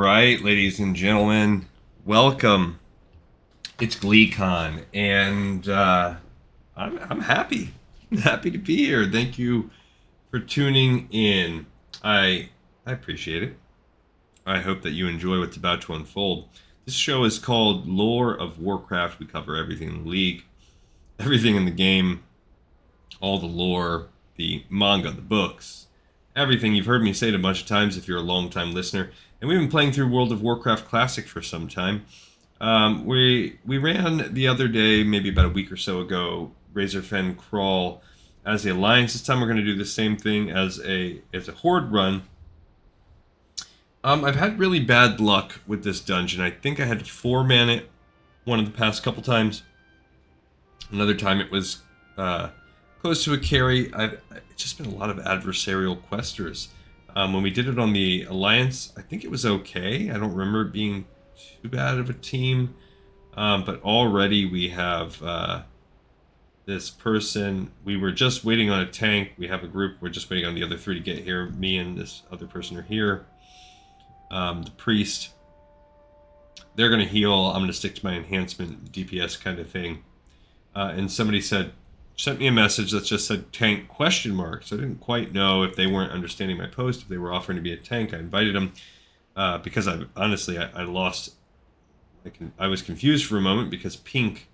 right, ladies and gentlemen, welcome. It's GleeCon, and I'm happy. I'm happy to be here. Thank you for tuning in. I appreciate it. I hope that you enjoy what's about to unfold. This show is called Lore of Warcraft. We cover everything in the league, everything in the game, all the lore, the manga, the books, everything you've heard me say it a bunch of times if you're a long-time listener. And we've been playing through World of Warcraft Classic for some time. We ran the other day, maybe about a week or so ago, Razorfen Kraul as the Alliance. This time we're going to do the same thing as a Horde run. I've had really bad luck with this dungeon. I think I had to 4-man it one of the past couple times. Another time it was close to a carry. It's just been a lot of adversarial questers. When we did it on the Alliance, I think it was okay. I don't remember it being too bad of a team. But already we have this person. We were just waiting on a tank. We have a group. We're just waiting on the other 3 to get here. Me and this other person are here. The priest. They're going to heal. I'm going to stick to my enhancement DPS kind of thing. And somebody sent me a message that just said tank question mark. So I didn't quite know if they weren't understanding my post, if they were offering to be a tank. I invited them because I lost. I was confused for a moment because pink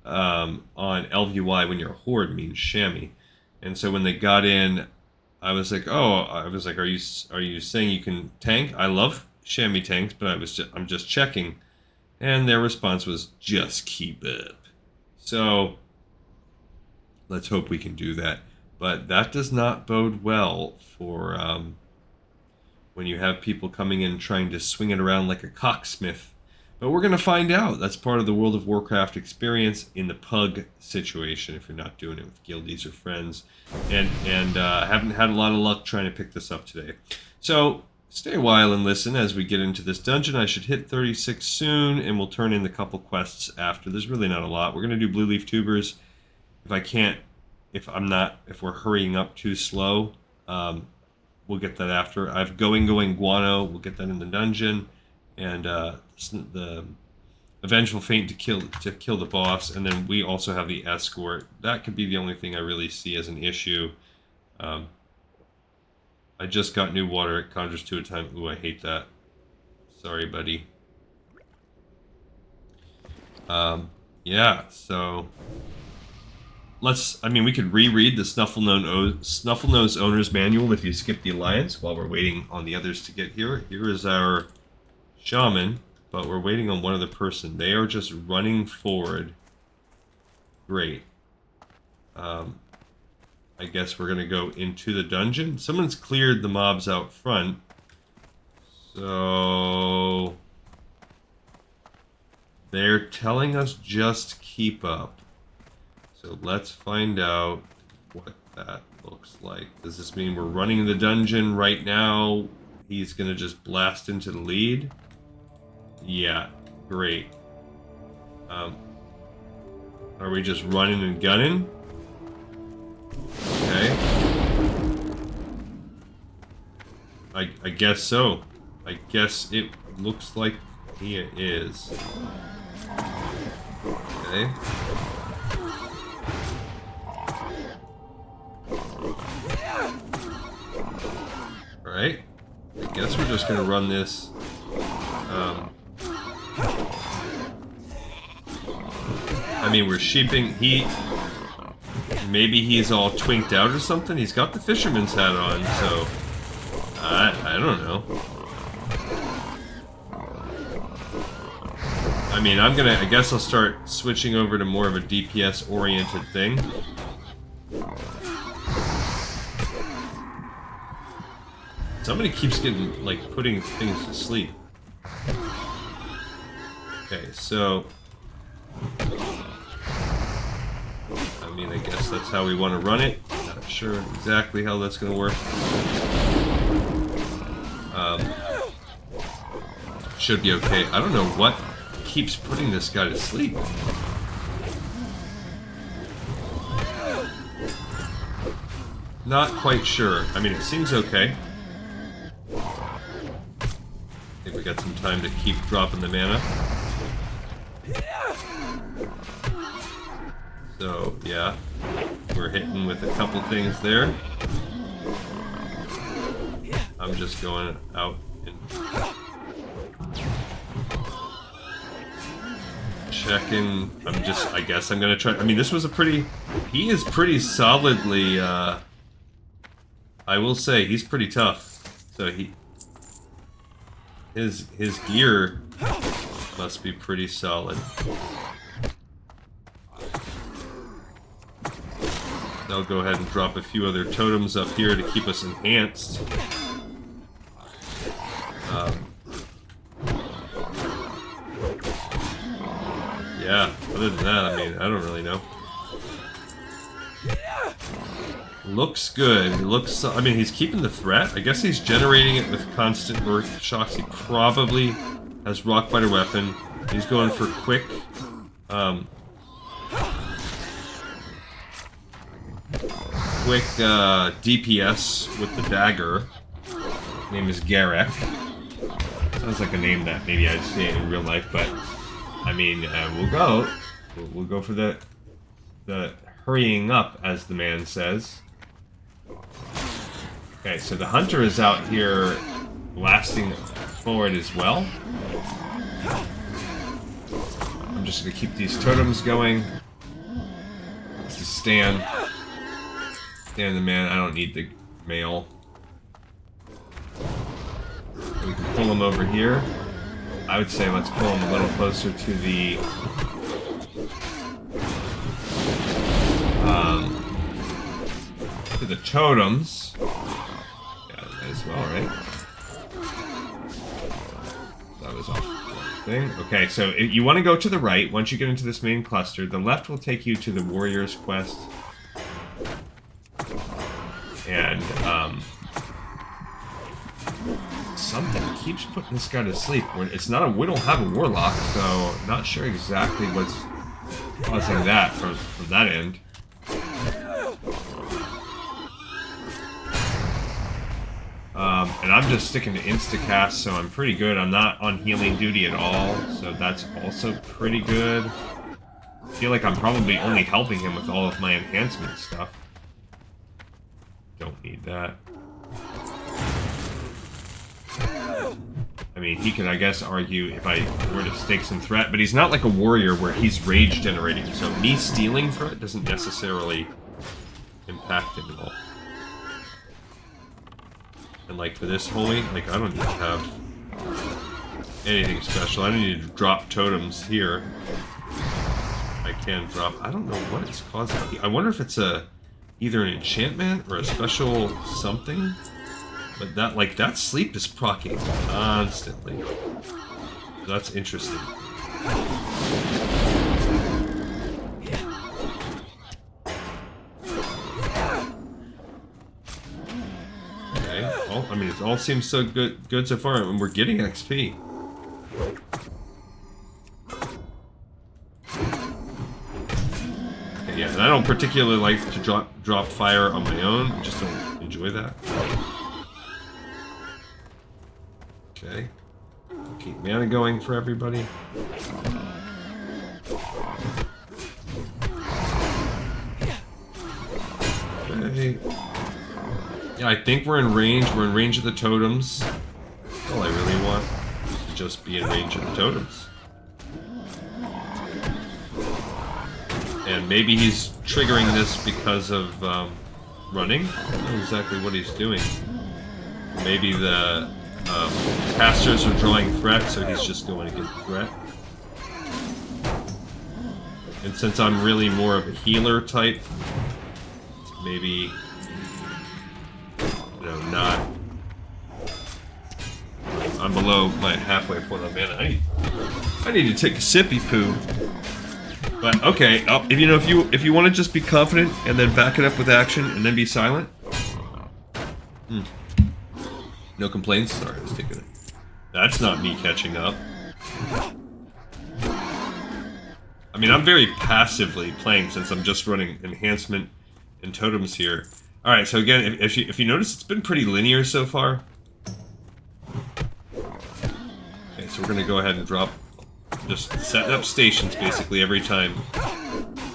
on LVY when you're a horde means chamois. And so when they got in, I was like, are you saying you can tank? I love chamois tanks, but I'm just checking. And their response was just keep up. So let's hope we can do that. But that does not bode well for when you have people coming in trying to swing it around like a cocksmith. But we're going to find out. That's part of the World of Warcraft experience in the pug situation if you're not doing it with guildies or friends. And haven't had a lot of luck trying to pick this up today. So stay a while and listen as we get into this dungeon. I should hit 36 soon, and we'll turn in a couple quests after. There's really not a lot. We're going to do Blueleaf Tubers. If we're hurrying up too slow, we'll get that after. I've going Guano. We'll get that in the dungeon, and the Vengeful Fate to kill the boss, and then we also have the escort. That could be the only thing I really see as an issue. I just got new water. It conjures 2 at a time. Ooh, I hate that. Sorry, buddy. Yeah. So. We could reread the Snufflenose Owner's Manual if you skip the Alliance while we're waiting on the others to get here. Here is our shaman, but we're waiting on one other person. They are just running forward. Great. I guess we're going to go into the dungeon. Someone's cleared the mobs out front. So they're telling us just keep up. So let's find out what that looks like. Does this mean we're running the dungeon right now? He's going to just blast into the lead? Yeah, great. Are we just running and gunning? Okay. I guess so. I guess it looks like he is. Okay. Alright, I guess we're just gonna run this. We're sheeping. Maybe he's all twinked out or something. He's got the fisherman's hat on, so I don't know. I guess I'll start switching over to more of a DPS oriented thing. Somebody keeps putting things to sleep. Okay, so I guess that's how we want to run it. Not sure exactly how that's going to work. Should be okay. I don't know what keeps putting this guy to sleep. Not quite sure. It seems okay. We got some time to keep dropping the mana. So, yeah. We're hitting with a couple things there. I'm just going out and checking. I guess I'm gonna try. I mean, this was a pretty, he is pretty solidly, I will say, he's pretty tough. So his gear must be pretty solid. I'll go ahead and drop a few other totems up here to keep us enhanced. Yeah, other than that, I mean, I don't really know. Looks good. He looks, I mean, he's keeping the threat. I guess he's generating it with constant earth shocks. He probably has Rockbiter weapon. He's going for quick, DPS with the dagger. His name is Garek. Sounds like a name that maybe I'd see it in real life, but I mean, we'll go for the hurrying up, as the man says. Okay, so the hunter is out here blasting forward as well. I'm just gonna keep these totems going. This is Stan. Stan the man, I don't need the mail. We can pull him over here. I would say let's pull him a little closer to the totems. Yeah, that as well, right? That was off thing. Okay, so you want to go to the right once you get into this main cluster. The left will take you to the Warrior's Quest. And, something keeps putting this guy to sleep. It's not we don't have a Warlock, so not sure exactly what's causing that from that end. And I'm just sticking to instacast, so I'm pretty good. I'm not on healing duty at all, so that's also pretty good. I feel like I'm probably only helping him with all of my enhancement stuff. Don't need that. I mean, he could, I guess, argue if I were to stake some threat, but he's not like a warrior where he's rage generating, so me stealing threat doesn't necessarily impact him at all. And like for this holy, like I don't need to have anything special. I don't need to drop totems here. I can drop, I don't know what it's causing. I wonder if it's either an enchantment or a special something. But that sleep is proccing constantly. That's interesting. Okay. Well, I mean, it all seems so good so far, and we're getting XP. Okay, yeah, and I don't particularly like to drop fire on my own. I just don't enjoy that. Okay. Keep mana going for everybody. Okay. Yeah, I think we're in range. We're in range of the totems. That's all I really want is to just be in range of the totems. And maybe he's triggering this because of running. I don't know exactly what he's doing. Maybe the casters are drawing threat, so he's just going to get the threat. And since I'm really more of a healer type, maybe, you know, not. I'm below my halfway point on mana. I need to take a sippy poo. But okay, if you want to just be confident and then back it up with action and then be silent. No complaints? Sorry, I was taking it. That's not me catching up. I mean, I'm very passively playing since I'm just running enhancement and totems here. Alright, so again, if you notice, it's been pretty linear so far. So we're gonna go ahead and drop, just setting up stations basically every time.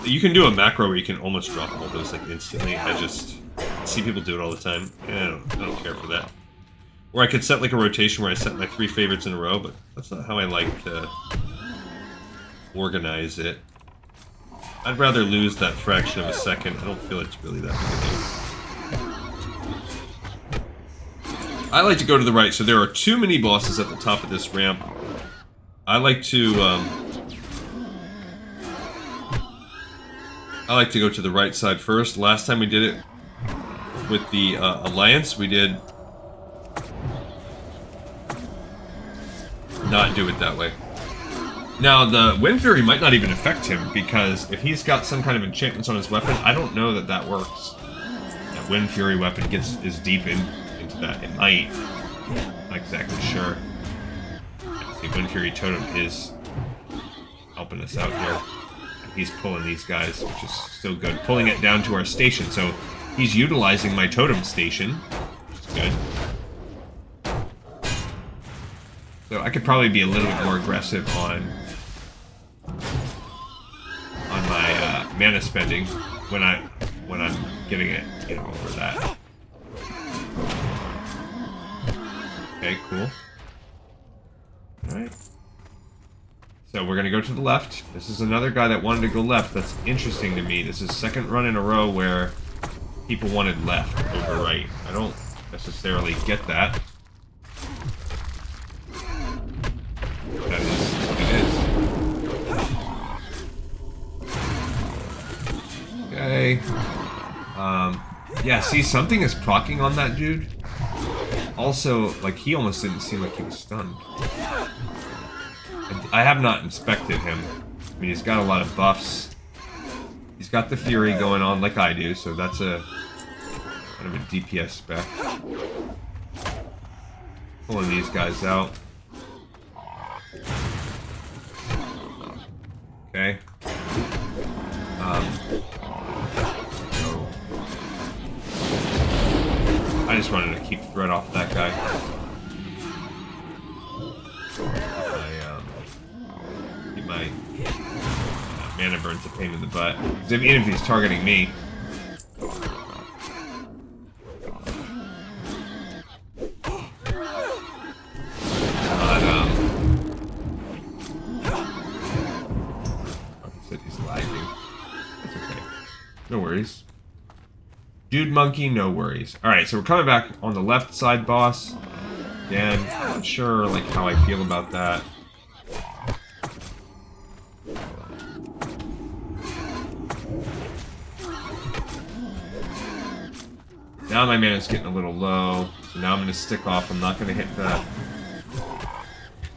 You can do a macro where you can almost drop all those like instantly. I just see people do it all the time. And I don't care for that. Or I could set like a rotation where I set my 3 favorites in a row, but that's not how I like to organize it. I'd rather lose that fraction of a second. I don't feel it's really that big a deal. I like to go to the right, so there are 2 mini bosses at the top of this ramp. I like to go to the right side first. Last time we did it with the Alliance, we did not do it that way. Now, the Wind Fury might not even affect him, because if he's got some kind of enchantments on his weapon, I don't know that that works. That Wind Fury weapon is deep into that. It might. Not exactly sure. The Wind Fury Totem is helping us out here. He's pulling these guys, which is still good. Pulling it down to our station, so he's utilizing my totem station, which is good. So I could probably be a little bit more aggressive on my mana spending when I'm getting it, over that. Okay, cool. Alright. So we're gonna go to the left. This is another guy that wanted to go left. That's interesting to me. This is second run in a row where people wanted left over right. I don't necessarily get that. That is what it is. Okay. Yeah, see, something is proccing on that dude. Also, like, he almost didn't seem like he was stunned. I have not inspected him. I mean, he's got a lot of buffs. He's got the Fury going on like I do, so that's a kind of a DPS spec. Pulling these guys out. Okay. So I just wanted to keep threat off that guy. Keep my mana burn's a pain in the butt. Even if he's targeting me. He's lagging. That's okay. No worries. Dude Monkey, no worries. Alright, so we're coming back on the left side boss. Again, I'm not sure like how I feel about that. Now my mana's getting a little low, so now I'm going to stick off. I'm not going to hit that.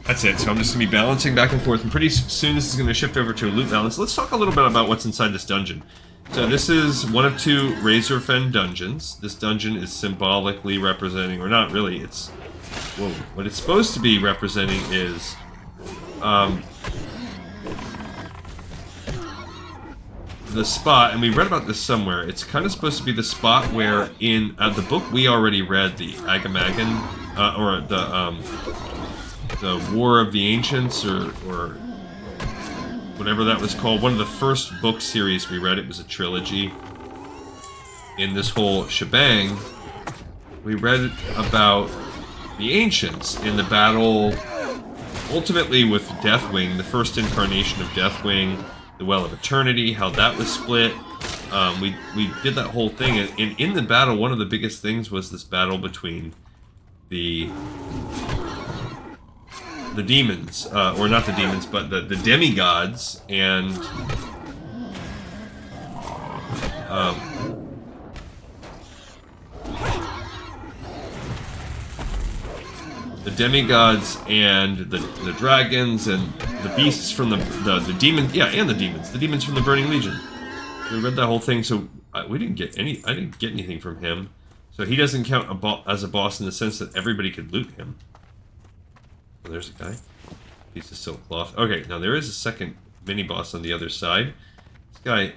That's it, so I'm just going to be balancing back and forth, and pretty soon this is going to shift over to a loot balance. Let's talk a little bit about what's inside this dungeon. So this is one of 2 Razorfen dungeons. This dungeon is symbolically representing, or not really, it's... Whoa, what it's supposed to be representing is... the spot, and we read about this somewhere, it's kind of supposed to be the spot where in the book we already read, the Agamagan, or the War of the Ancients, or whatever that was called. One of the first book series we read, it was a trilogy. In this whole shebang, we read about the Ancients in the battle, ultimately with Deathwing, the first incarnation of Deathwing, the Well of Eternity, how that was split. We did that whole thing, and in the battle, one of the biggest things was this battle between the demons, or not the demons, but the demigods, and the dragons and the beasts from the demons, yeah, and the demons from the Burning Legion. We read that whole thing, so we didn't get any. I didn't get anything from him, so he doesn't count as a boss in the sense that everybody could loot him. Oh, there's a guy. Piece of silk cloth. Okay, now there is a second mini-boss on the other side. This guy is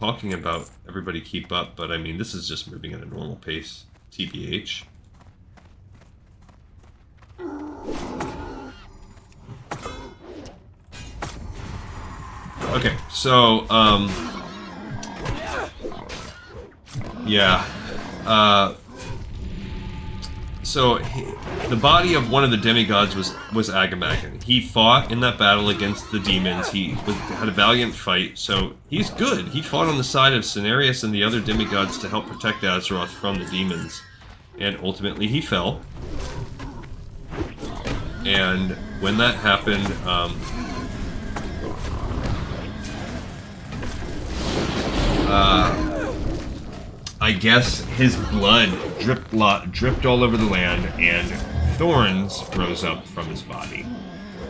talking about everybody keep up, but I mean, this is just moving at a normal pace. TBH. Okay, so, yeah. The body of one of the demigods was Agamagan. He fought in that battle against the demons. He had a valiant fight, so he's good. He fought on the side of Cenarius and the other demigods to help protect Azeroth from the demons. And ultimately he fell. And when that happened, I guess his blood dripped all over the land, and thorns rose up from his body.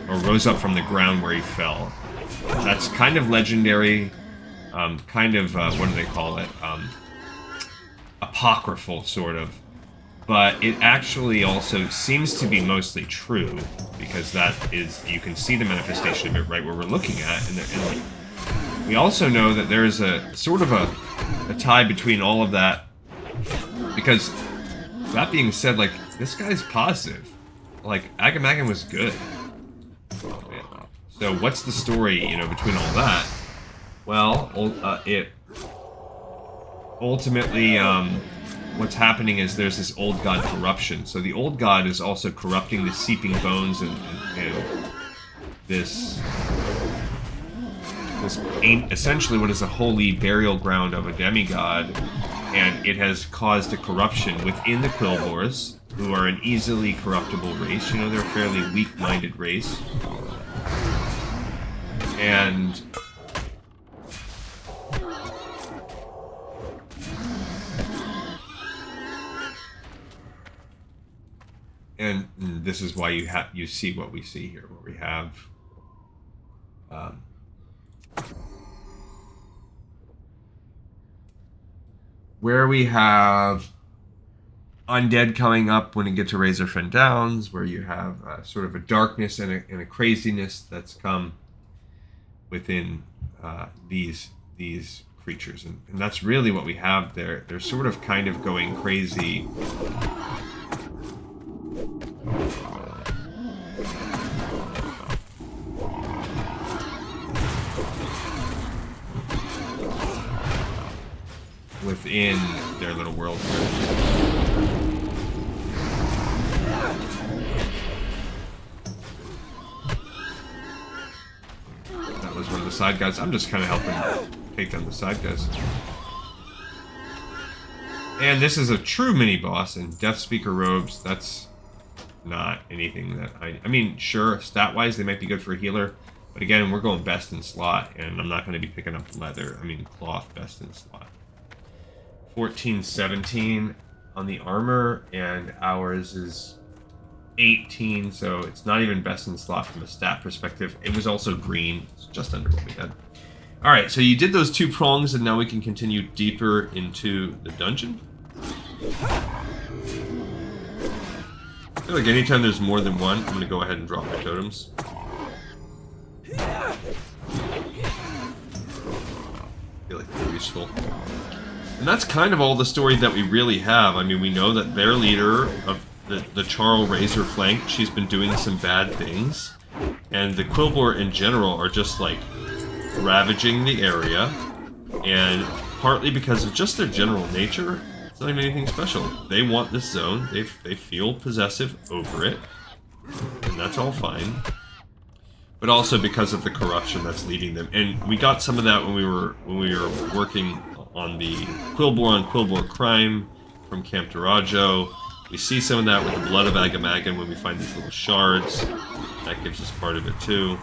Or rose up from the ground where he fell. That's kind of legendary, what do they call it? Apocryphal, sort of. But it actually also seems to be mostly true, because that is, you can see the manifestation of it right where we're looking at, and we also know that there is a sort of a tie between all of that, because that being said, like, this guy's positive. Like, Agamagan was good. So what's the story, you know, between all that? Well, it ultimately, what's happening is there's this old god corruption. So the old god is also corrupting the seeping bones and this ain't essentially what is a holy burial ground of a demigod, and it has caused a corruption within the Quillbores, who are an easily corruptible race. You know, they're a fairly weak-minded race. And this is why you see what we see here, where we have undead coming up when you get to Razorfen Downs, where you have sort of a darkness and a craziness that's come within these creatures, and that's really what we have there. They're sort of kind of going crazy. Within their little world here. That was one of the side guys. I'm just kind of helping take down the side guys. And this is a true mini-boss, and Death Speaker robes, that's not anything that I mean, sure, stat-wise they might be good for a healer, but again, we're going best in slot, and I'm not going to be picking up cloth best in slot. 14-17 on the armor, and ours is 18, so it's not even best in slot from a stat perspective. It was also green. It's just under what we had. Alright, so you did those 2 prongs, and now we can continue deeper into the dungeon. I feel like anytime there's more than one, I'm going to go ahead and drop my totems. I feel like they're useful. And that's kind of all the story that we really have. I mean, we know that their leader of the Charl Razor Flank, she's been doing some bad things. And the Quillbore in general are just, like, ravaging the area. And partly because of just their general nature, it's not even anything special. They want this zone. They feel possessive over it. And that's all fine. But also because of the corruption that's leading them. And we got some of that when we were working on the Quillbore crime from Camp Durajo. We see some of that with the blood of Agamagan when we find these little shards. That gives us part of it too.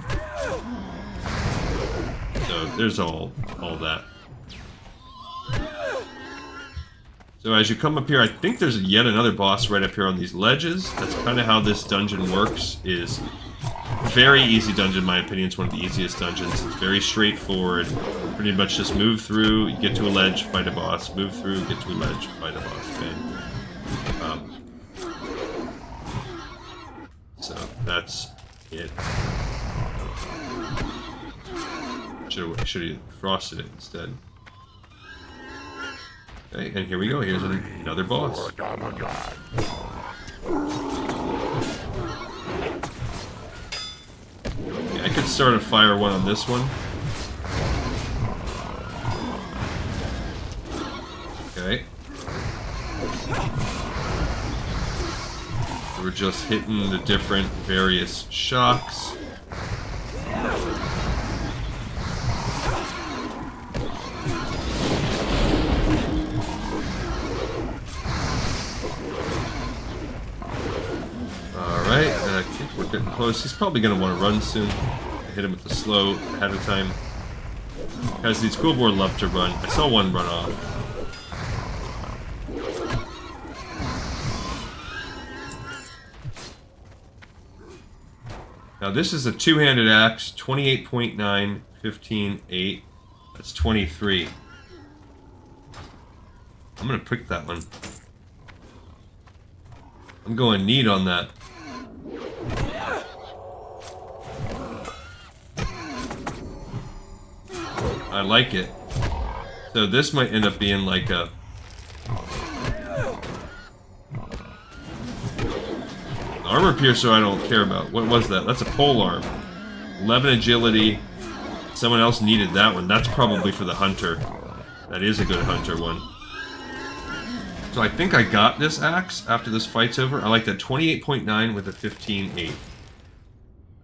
So there's all that. So as you come up here, I think there's yet another boss right up here on these ledges. That's kind of how this dungeon works. Is very easy dungeon, in my opinion. It's one of the easiest dungeons. It's very straightforward. Pretty much just move through, you get to a ledge, fight a boss. Move through, get to a ledge, fight a boss. Okay. So that's it. Should have frosted it instead. Okay, and here we go. Here's another boss. I could start a fire one on this one. We're just hitting the different various shocks. Alright, and I think we're getting close. He's probably going to want to run soon. I hit him with the slow ahead of time. Because these cool boar love to run. I saw one run off. Now this is a two-handed axe, 28.9, 15, 8. That's 23. I'm gonna pick that one. I'm going neat on that. I like it. So this might end up being like a... Armor piercer I don't care about. What was that? That's a pole arm. 11 agility. Someone else needed that one. That's probably for the hunter. That is a good hunter one. So I think I got this axe after this fight's over. I like that 28.9 with a 15.8.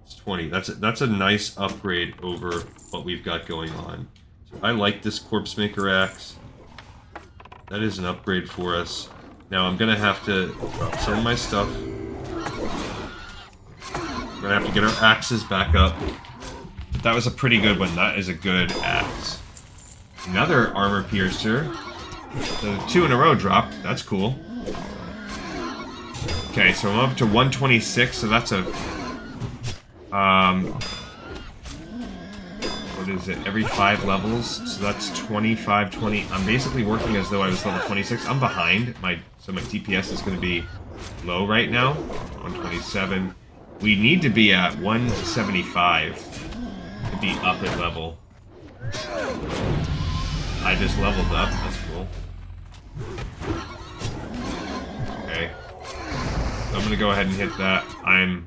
It's 20. That's a nice upgrade over what we've got going on. So I like this Corpse Maker axe. That is an upgrade for us. Now I'm gonna have to drop some of my stuff. We're gonna have to get our axes back up. But that was a pretty good one. That is a good axe. Another armor piercer. So 2 in a row dropped. That's cool. Okay, so I'm up to 126. So that's a what is it? Every 5 levels. So that's 25, 20. I'm basically working as though I was level 26. I'm behind. So my DPS is going to be low right now. 127. We need to be at 175 to be up at level. I just leveled up. That's cool. Okay. So I'm going to go ahead and hit that. I'm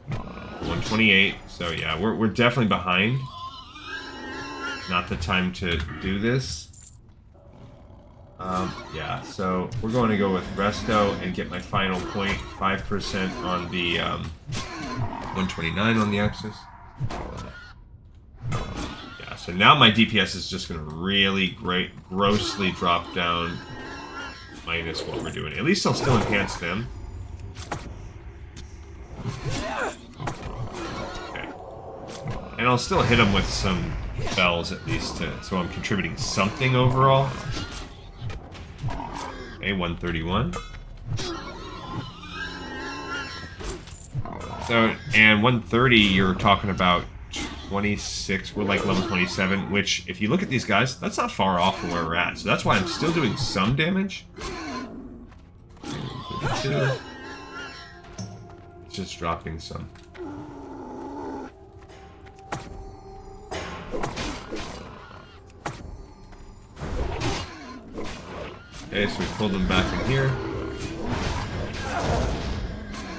128. So yeah, we're definitely behind. Not the time to do this. Yeah, so we're going to go with Resto and get my final point, 5% on the 129 on the axis. Yeah, so now my DPS is just going to really grossly drop down minus what we're doing. At least I'll still enhance them. Okay. And I'll still hit them with some spells at least, so I'm contributing something overall. Okay, 131. So, and 130, you're talking about 26. We're like level 27, which, if you look at these guys, that's not far off from where we're at. So that's why I'm still doing some damage. 32. It's just dropping some. Okay, so we pulled them back in here.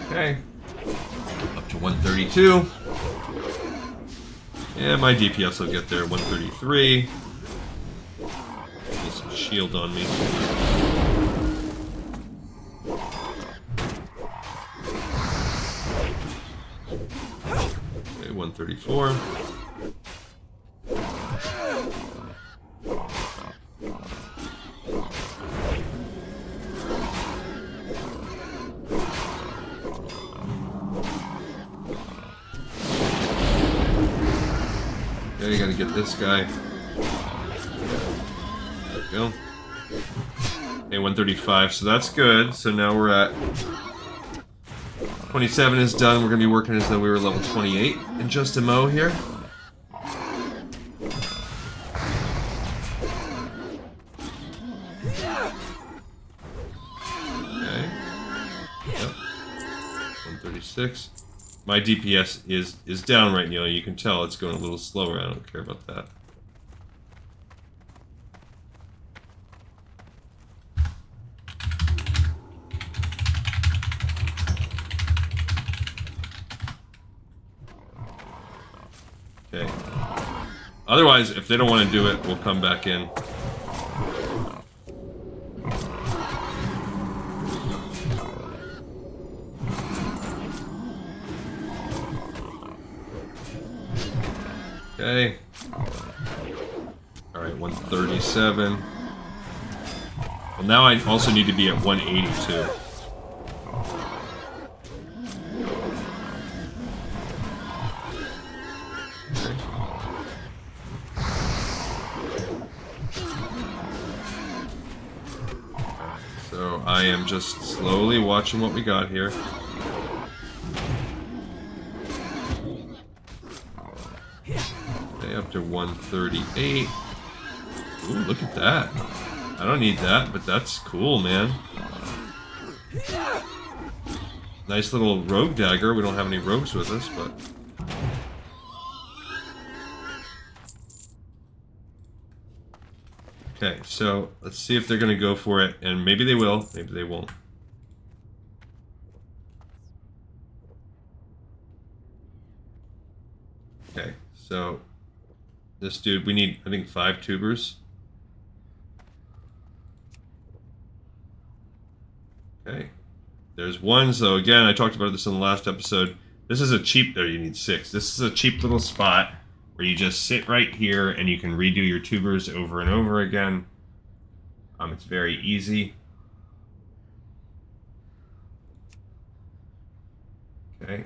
Okay. Up to 132. Yeah, my DPS will get there. 133. Get some shield on me. Okay, 134. You gotta get this guy. There we go. Okay, 135, so that's good. So now we're at 27 is done. We're gonna be working as though we were level 28 in just a mo here. Okay. Yep. 136. My DPS is down right now. You can tell it's going a little slower. I don't care about that. Okay. Otherwise, if they don't want to do it, we'll come back in. Alright, 137. Well, now I also need to be at 182. So I am just slowly watching what we got here. Okay, up to 138. Ooh, look at that. I don't need that, but that's cool, man. Nice little rogue dagger. We don't have any rogues with us, but... Okay, so let's see if they're going to go for it, and maybe they will, maybe they won't. Okay, so this dude, we need, I think, 5 tubers. Okay, there's one, so again, I talked about this in the last episode. This is a cheap, there you need 6. This is a cheap little spot where you just sit right here and you can redo your tubers over and over again. It's very easy. Okay.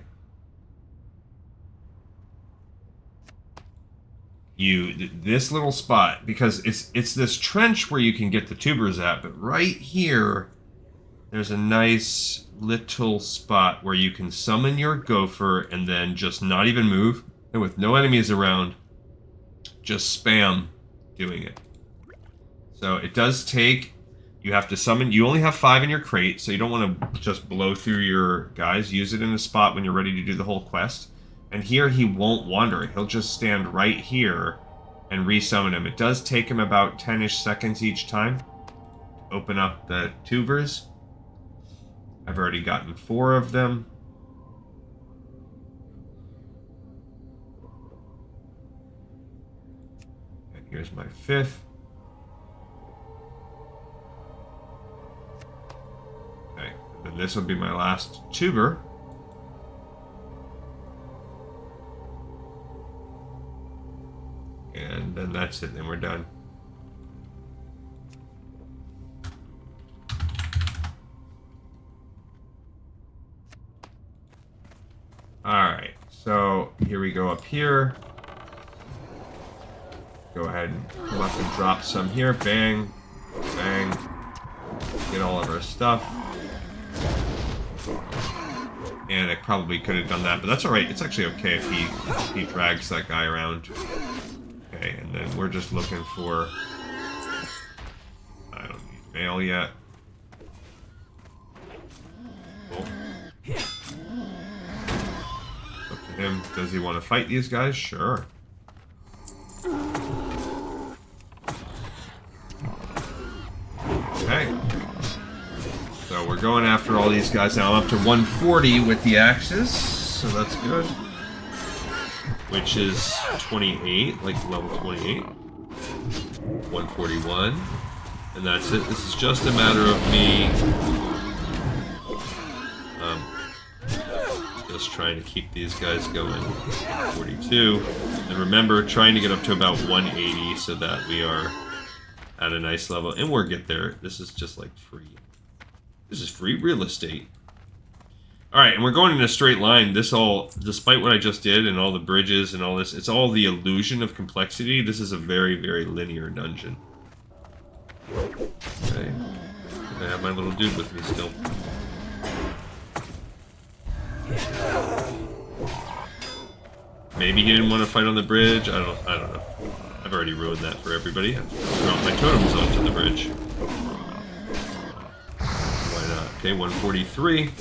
This little spot, because it's this trench where you can get the tubers at, but right here, there's a nice little spot where you can summon your gopher and then just not even move, and with no enemies around, just spam doing it. So it does take, you have to summon, you only have 5 in your crate, so you don't want to just blow through your guys. Use it in a spot when you're ready to do the whole quest. And here he won't wander. He'll just stand right here and resummon him. It does take him about 10-ish seconds each time to open up the tubers. I've already gotten 4 of them. And here's my 5th. Okay, and then this will be my last tuber. And then that's it, then we're done. Alright, so here we go up here. Go ahead and come up and drop some here. Bang, bang. Get all of our stuff. And I probably could have done that, but that's alright. It's actually okay if he drags that guy around. Okay, and then we're just looking for... I don't need mail yet. Cool. Up to him. Does he want to fight these guys? Sure. Okay. So we're going after all these guys now. I'm up to 140 with the axes, so that's good. Which is 28, like level 28. 141. And that's it. This is just a matter of me just trying to keep these guys going. 42. And remember, trying to get up to about 180 so that we are at a nice level. And we'll get there. This is just like free. This is free real estate. Alright, and we're going in a straight line. This all, despite what I just did and all the bridges and all this, it's all the illusion of complexity. This is a very, very linear dungeon. Okay. I have my little dude with me still. Maybe he didn't want to fight on the bridge. I don't know. I've already ruined that for everybody. I've thrown my totems onto the bridge. Why not? Okay, 143.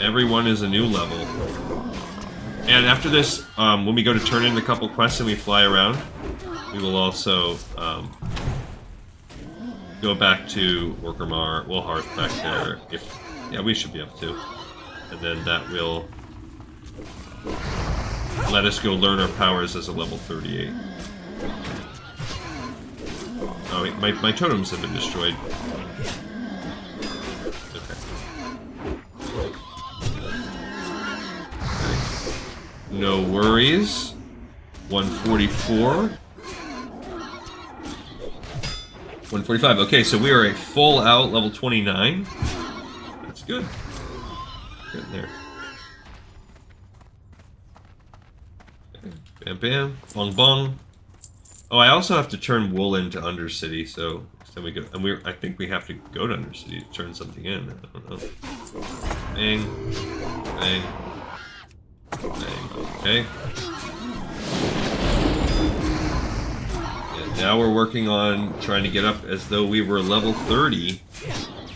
Everyone is a new level. And after this, when we go to turn in a couple quests and we fly around, we will also go back to Orgrimmar, Wilhearth back there. Yeah, we should be able to. And then that will let us go learn our powers as a level 38. Oh, wait, my totems have been destroyed. No worries. 144. 145. Okay, so we are a full out level 29. That's good. Getting there. Okay. Bam, bam. Bong, bong. Oh, I also have to turn wool into Undercity, so then we go. And I think we have to go to Undercity to turn something in. I don't know. Bang. Bang. Bang. Okay. Now we're working on trying to get up as though we were level 30,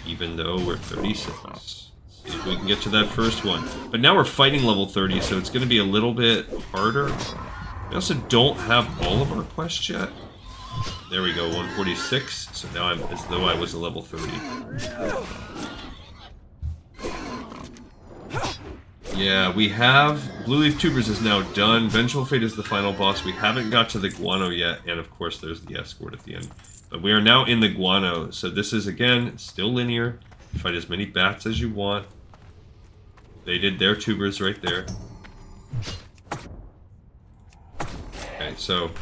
even though we're 36. Let's see if we can get to that first one. But now we're fighting level 30, so it's going to be a little bit harder. We also don't have all of our quests yet. There we go, 146. So now I'm as though I was a level 30. Yeah, we have... Blueleaf Tubers is now done. Vengeful Fate is the final boss. We haven't got to the Guano yet. And of course, there's the escort at the end. But we are now in the Guano. So this is, again, still linear. You fight as many bats as you want. They did their tubers right there. Okay, so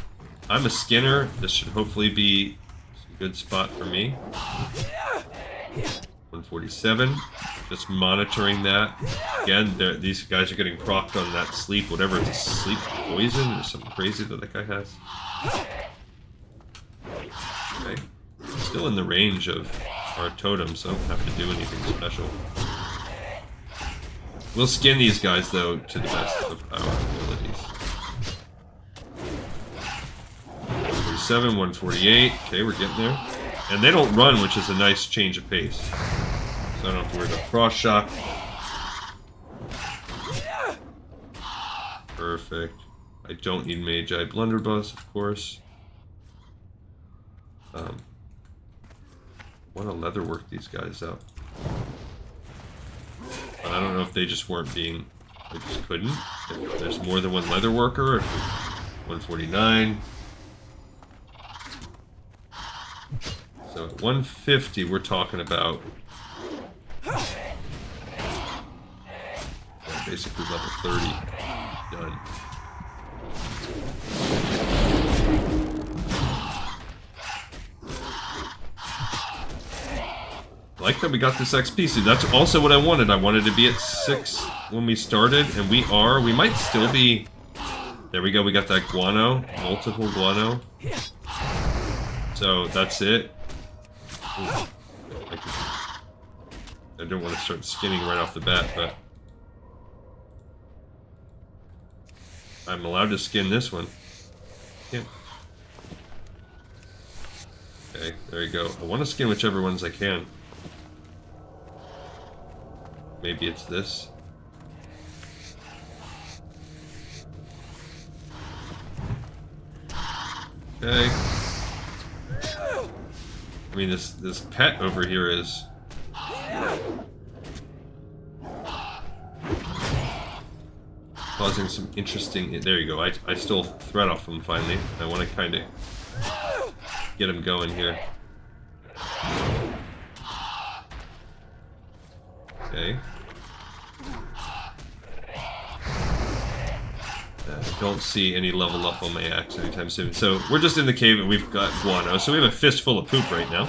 I'm a skinner. This should hopefully be a good spot for me. 147. Just monitoring that. Again, these guys are getting procced on that sleep, whatever it's a sleep poison or something crazy that guy has. Okay. Still in the range of our totem, so I don't have to do anything special. We'll skin these guys, though, to the best of our abilities. 147, 148. Okay, we're getting there. And they don't run, which is a nice change of pace. So I don't have to worry about frost shock. Perfect. I don't need Magi Blunderbuss, of course. Want to leatherwork these guys up. But I don't know if they just weren't being... They just couldn't. If there's more than one leatherworker. 149. So at 150, we're talking about... basically level 30. Done. I like that we got this XP. See, that's also what I wanted. I wanted to be at 6 when we started, and we are. We might still be... There we go, we got that guano. Multiple guano. So, that's it. Ooh. I don't want to start skinning right off the bat, but... I'm allowed to skin this one. Yeah. Okay, there you go. I want to skin whichever ones I can. Maybe it's this. Okay. I mean, this pet over here is... causing some interesting... There you go. I stole thread off him finally. I want to kind of get him going here. Okay. I don't see any level up on my axe anytime soon. So we're just in the cave and we've got guano. So we have a fistful of poop right now.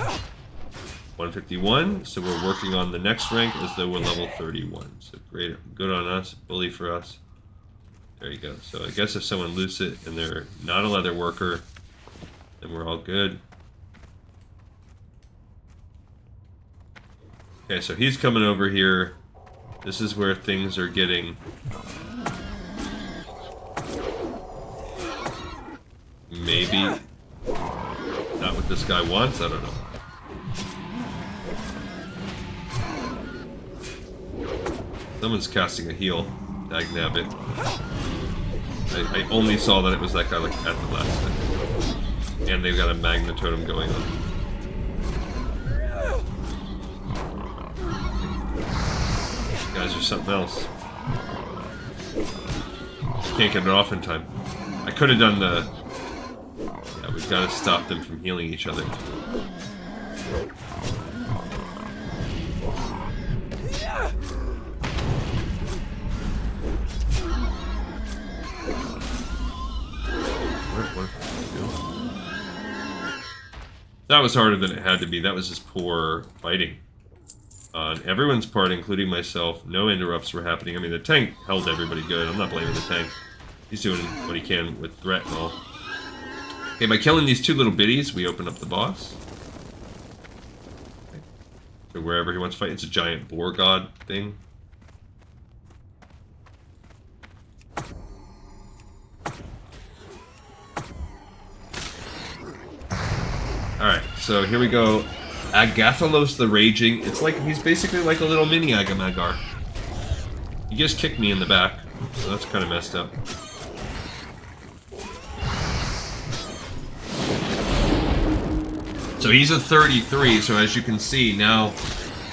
151. So we're working on the next rank as though we're level 31. So great. Good on us. Bully for us. There you go. So I guess if someone loots it and they're not a leather worker, then we're all good. Okay, so he's coming over here. This is where things are getting... maybe not what this guy wants, I don't know. Someone's casting a heal. Dagnabbit. I only saw that it was that guy like at the last second. And they've got a magna totem going on. These guys are something else. I can't get it off in time. I could have done the... Yeah, we've got to stop them from healing each other. That was harder than it had to be. That was just poor fighting. On everyone's part, including myself, no interrupts were happening. I mean, the tank held everybody good. I'm not blaming the tank. He's doing what he can with threat and all. Okay, by killing these two little biddies, we open up the boss. Okay. So wherever he wants to fight, it's a giant boar god thing. Alright, so here we go. Agathalos the Raging. It's like, he's basically like a little mini Agamagar. He just kicked me in the back, so that's kind of messed up. So he's a 33, so as you can see, now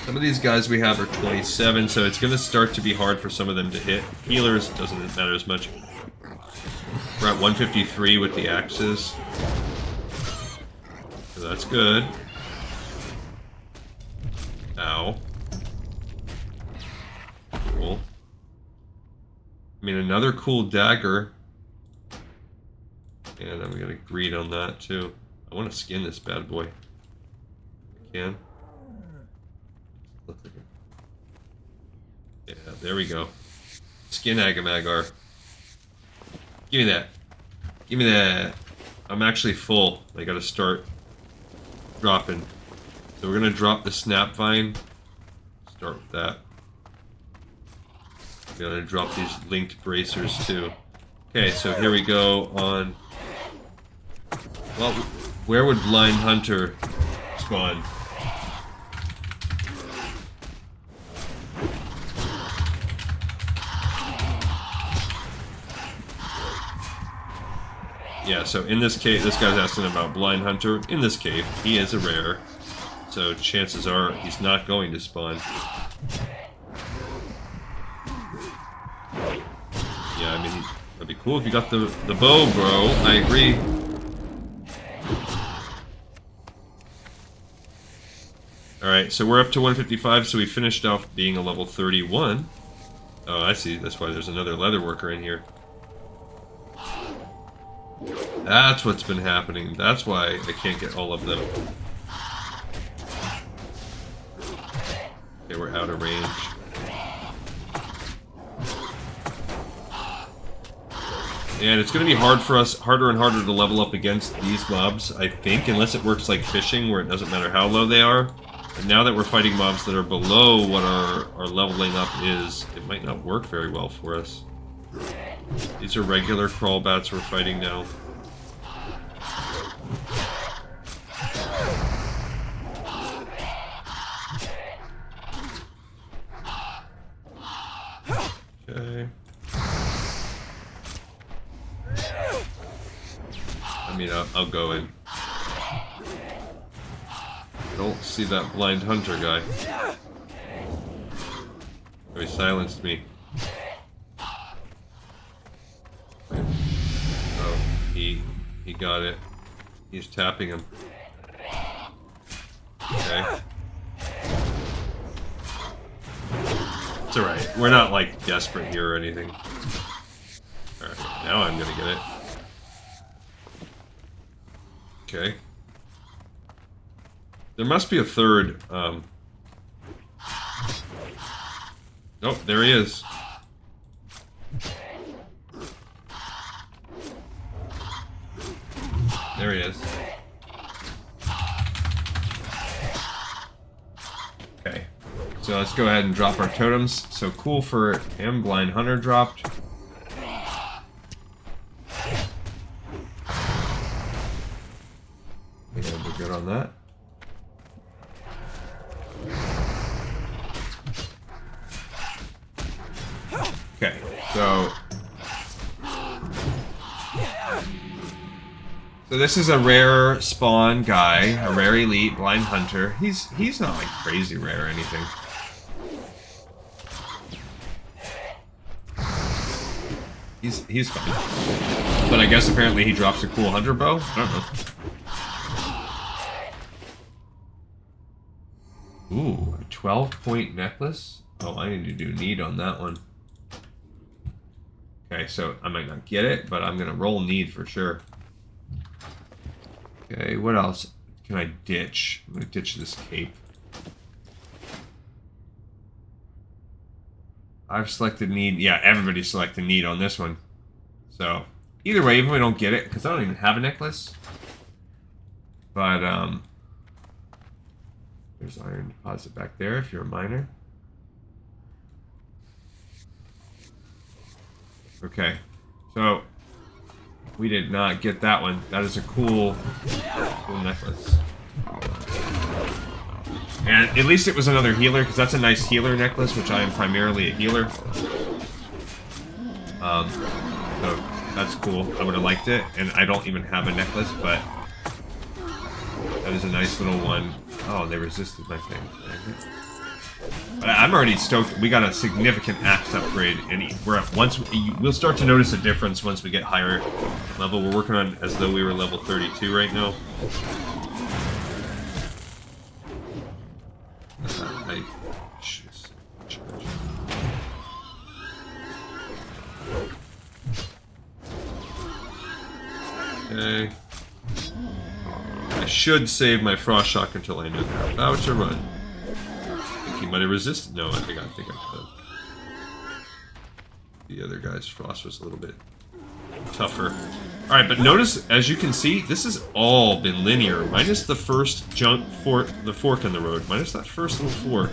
some of these guys we have are 27, so it's going to start to be hard for some of them to hit. Healers, doesn't matter as much. We're at 153 with the axes. So that's good. Ow. Cool. I mean, another cool dagger. And I'm gonna greed on that too. I want to skin this bad boy. I can. Look like it. Yeah, there we go. Skin Agamagar. Give me that. Give me that. I'm actually full. I gotta start dropping. So we're gonna drop the snap vine. Start with that. We're gonna drop these linked bracers too. Okay, so here we go on. Well, where would Blind Hunter spawn? Yeah, so in this cave, this guy's asking about Blind Hunter. In this cave, he is a rare. So chances are he's not going to spawn. Yeah, I mean, that'd be cool if you got the bow, bro. I agree. Alright, so we're up to 155, so we finished off being a level 31. Oh, I see. That's why there's another leather worker in here. That's what's been happening. That's why I can't get all of them. Okay, we're out of range. And it's going to be hard for us, harder and harder to level up against these mobs, I think, unless it works like fishing, where it doesn't matter how low they are. And now that we're fighting mobs that are below what our leveling up is, it might not work very well for us. These are regular crawl bats we're fighting now. Okay. I mean, I'll go in. Don't see that Blind Hunter guy. Oh, he silenced me. Oh, he got it. He's tapping him. Okay. It's alright. We're not, like, desperate here or anything. Alright, now I'm gonna get it. Okay. There must be a third, Oh, there he is. There he is. Okay. So let's go ahead and drop our totems. So cool for him, Blind Hunter dropped. I think we're good on that. Okay, so this is a rare spawn guy, a rare elite Blind Hunter. He's not like crazy rare or anything. He's fine. But I guess apparently he drops a cool hunter bow? I don't know. Ooh, a 12-point necklace? Oh, I need to do need on that one. Okay, so I might not get it, but I'm gonna roll need for sure. Okay, what else? can I ditch? I'm gonna ditch this cape. I've selected need. Yeah, everybody selected need on this one. So, either way, even if we don't get it, because I don't even have a necklace. But, there's iron deposit back there if you're a miner. Okay, so we did not get that one. That is a cool necklace. And at least it was another healer, because that's a nice healer necklace, which I am primarily a healer. So that's cool. I would have liked it, and I don't even have a necklace, but that is a nice little one. Oh, they resisted my thing. But I'm already stoked. We got a significant axe upgrade, and we'll start to notice a difference once we get higher level. We're working on as though we were level 32 right now. Okay. I should save my frost shock until I know they're about to run. I think he might have resisted. No, I think I could have. The other guy's frost was a little bit tougher. Alright, but notice, as you can see, this has all been linear, minus the first the fork in the road. Minus that first little fork.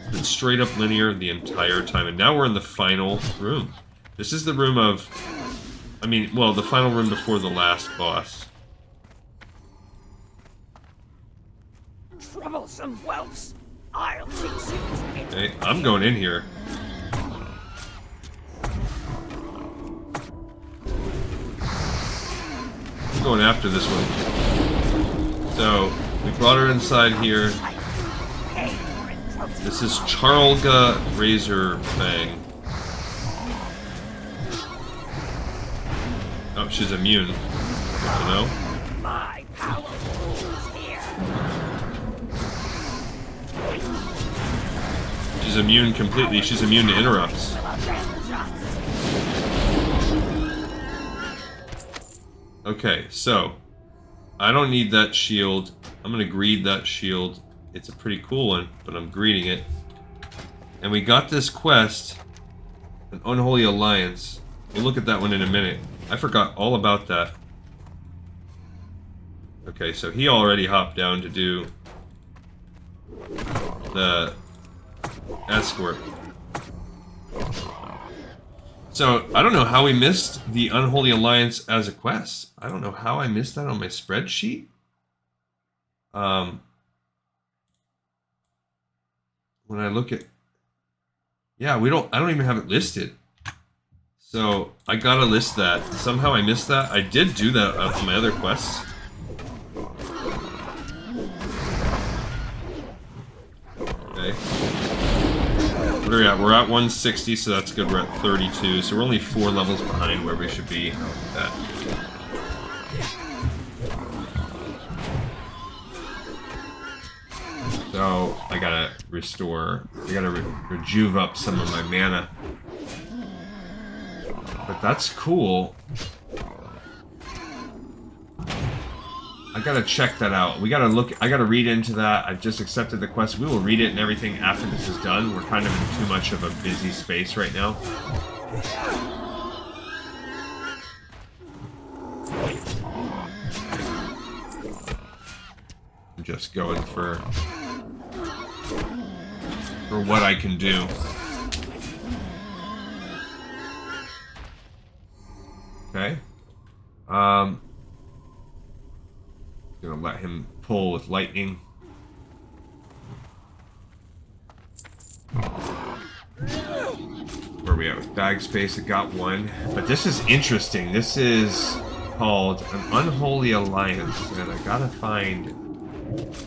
It's been straight up linear the entire time. And now we're in the final room. This is the room of... I mean, well, the final room before the last boss. Troublesome whelps. I'll fix it. Okay, I'm going in here. I'm going after this one. So, we brought her inside here. This is Charlga Razorfen. Oh, she's immune. Good to know. My power is here. She's immune completely. She's immune to interrupts. Okay, so I don't need that shield. I'm gonna greed that shield. It's a pretty cool one, but I'm greeding it. And we got this quest, an Unholy Alliance. We'll look at that one in a minute. I forgot all about that. Okay, so he already hopped down to do the escort. So, I don't know how we missed the Unholy Alliance as a quest. I don't know how I missed that on my spreadsheet. When I look at... Yeah, I don't even have it listed. So, I gotta list that. Somehow I missed that. I did do that on my other quests. Okay. What are we at? We're at 160, so that's good. We're at 32, so we're only 4 levels behind where we should be. That. So, I gotta restore. I gotta rejuve up some of my mana. But that's cool. I gotta check that out. We gotta look. I gotta read into that. I've just accepted the quest. We will read it and everything after this is done. We're kind of in too much of a busy space right now. I'm just going for what I can do. Okay. Gonna let him pull with lightning. Where are we at with bag space? I got one. But this is interesting. This is called an Unholy Alliance, and I gotta find...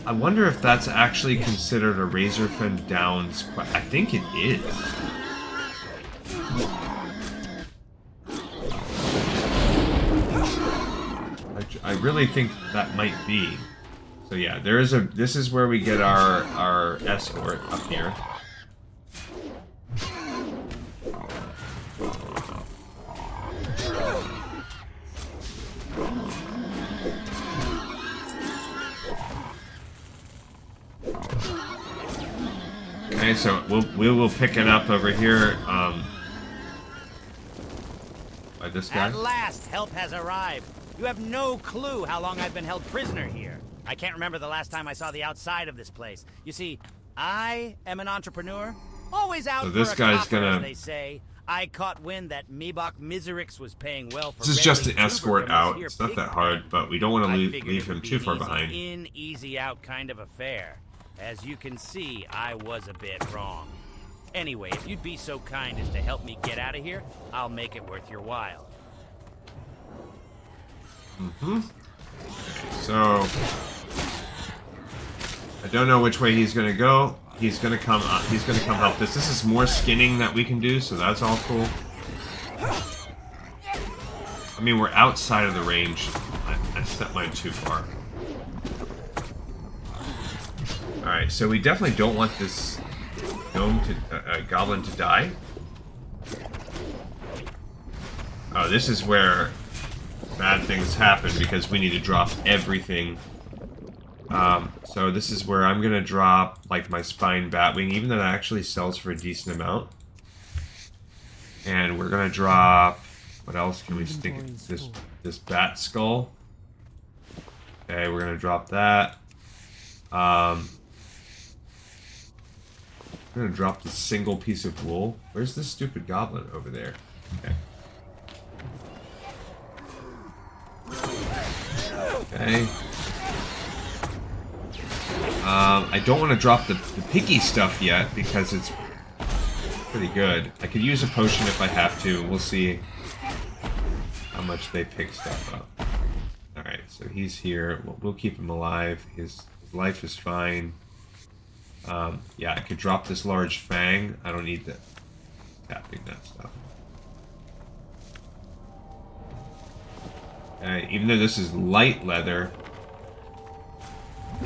I wonder if that's actually considered a Razorfen Downs quest. I think it is. I really think that might be. So yeah, there is a. This is where we get our escort up here. Okay, so we will pick it up over here. By this guy. At last, help has arrived. You have no clue how long I've been held prisoner here. I can't remember the last time I saw the outside of this place. You see, I am an entrepreneur, always out So for this a guy's copper, gonna- as they say. I caught wind that Mebach Miserix was paying well for. This is just an Tuber escort from this out. here It's not pig that hard, pen. but we don't want to I leave figured it him would be too an far easy behind. in, easy out kind of affair. As you can see, I was a bit wrong. Anyway, if you'd be so kind as to help me get out of here, I'll make it worth your while. So I don't know which way he's gonna go. He's gonna come up. He's gonna come help us. This is more skinning that we can do, so that's all cool. I mean, we're outside of the range. I set mine too far. All right, so we definitely don't want this goblin to die. Oh, this is where bad things happen because we need to drop everything. So this is where I'm gonna drop like my spine batwing, even though that actually sells for a decent amount. And we're gonna drop. What else can we stick? This bat skull. Okay, we're gonna drop that. I'm gonna drop this single piece of wool. Where's this stupid goblin over there? Okay. Okay. I don't want to drop the piggy stuff yet because it's pretty good. I could use a potion if I have to. We'll see how much they pick stuff up. Alright, so he's here. We'll keep him alive. His life is fine. Yeah, I could drop this large fang. I don't need the tapping that stuff. Even though this is light leather, I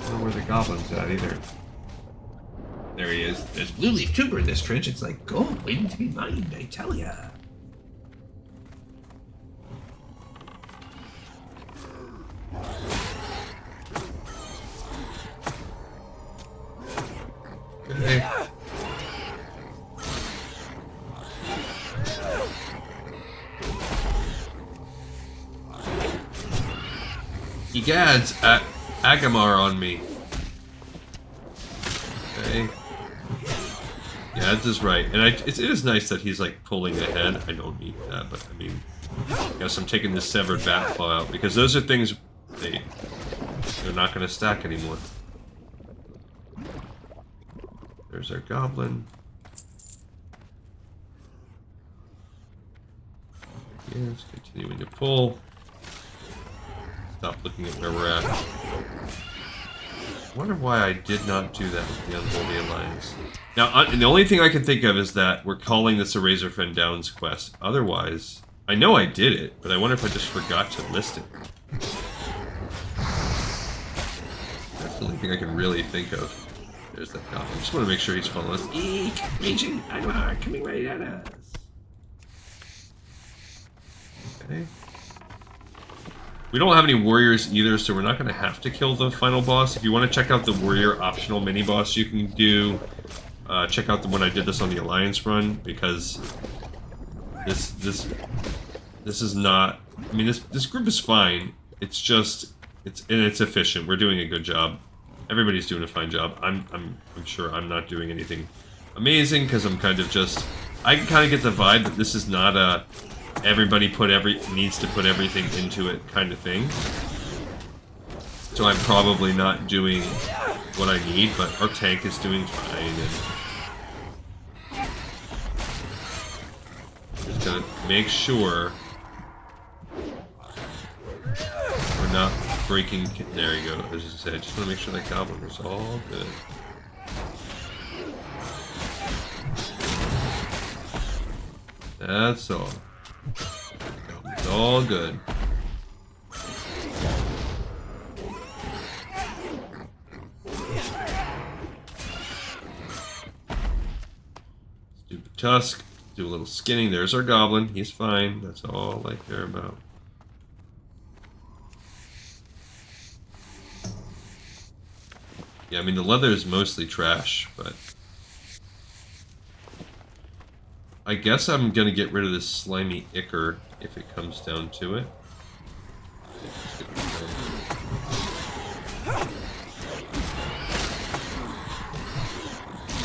don't know where the goblin's at either. There he is. There's Blueleaf Tuber in this trench. It's like gold waiting to be mined, I tell ya. Okay. Egads at Agamar on me. Okay. Yeah, this is right. And it is nice that he's like pulling ahead. I don't need that, but I mean, I guess I'm taking this severed bat claw out because those are things they're not going to stack anymore. There's our goblin. Yes, continuing to pull. Stop looking at where we're at. I wonder why I did not do that with the Unholy Alliance. Now, the only thing I can think of is that we're calling this a Razorfen Downs quest. Otherwise, I know I did it, but I wonder if I just forgot to list it. That's the only thing I can really think of. There's that goblin. I just want to make sure he's following us. Eek! Raging Agmar coming right at us. Okay. We don't have any warriors either, so we're not going to have to kill the final boss. If you want to check out the warrior optional mini-boss you can do, check out the one I did this on the Alliance run, because this is not... I mean, this group is fine. It's just... it's efficient. We're doing a good job. Everybody's doing a fine job. I'm sure I'm not doing anything amazing, because I'm kind of just... I can kind of get the vibe that this is not a... everybody needs to put everything into it kind of thing. So I'm probably not doing what I need, but our tank is doing fine. And just gotta make sure we're not breaking. There you go. As I said, I just want to make sure that goblin is all good. That's all. It's all good. Stupid tusk. Do a little skinning. There's our goblin. He's fine. That's all I care about. Yeah, I mean the leather is mostly trash, but I guess I'm gonna get rid of this slimy ichor if it comes down to it.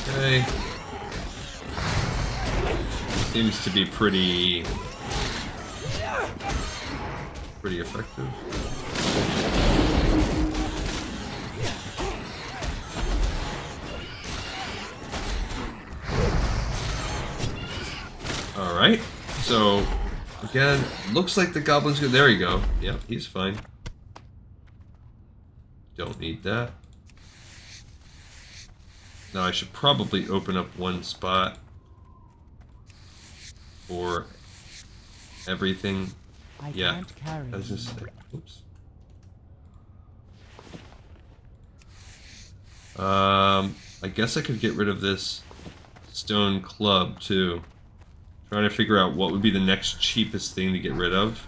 Okay. Seems to be pretty effective. Alright, so again, looks like the goblin's good. There you go. Yep, he's fine. Don't need that. Now I should probably open up one spot for everything. Yeah, I was just saying. Oops. I guess I could get rid of this stone club too. Trying to figure out what would be the next cheapest thing to get rid of.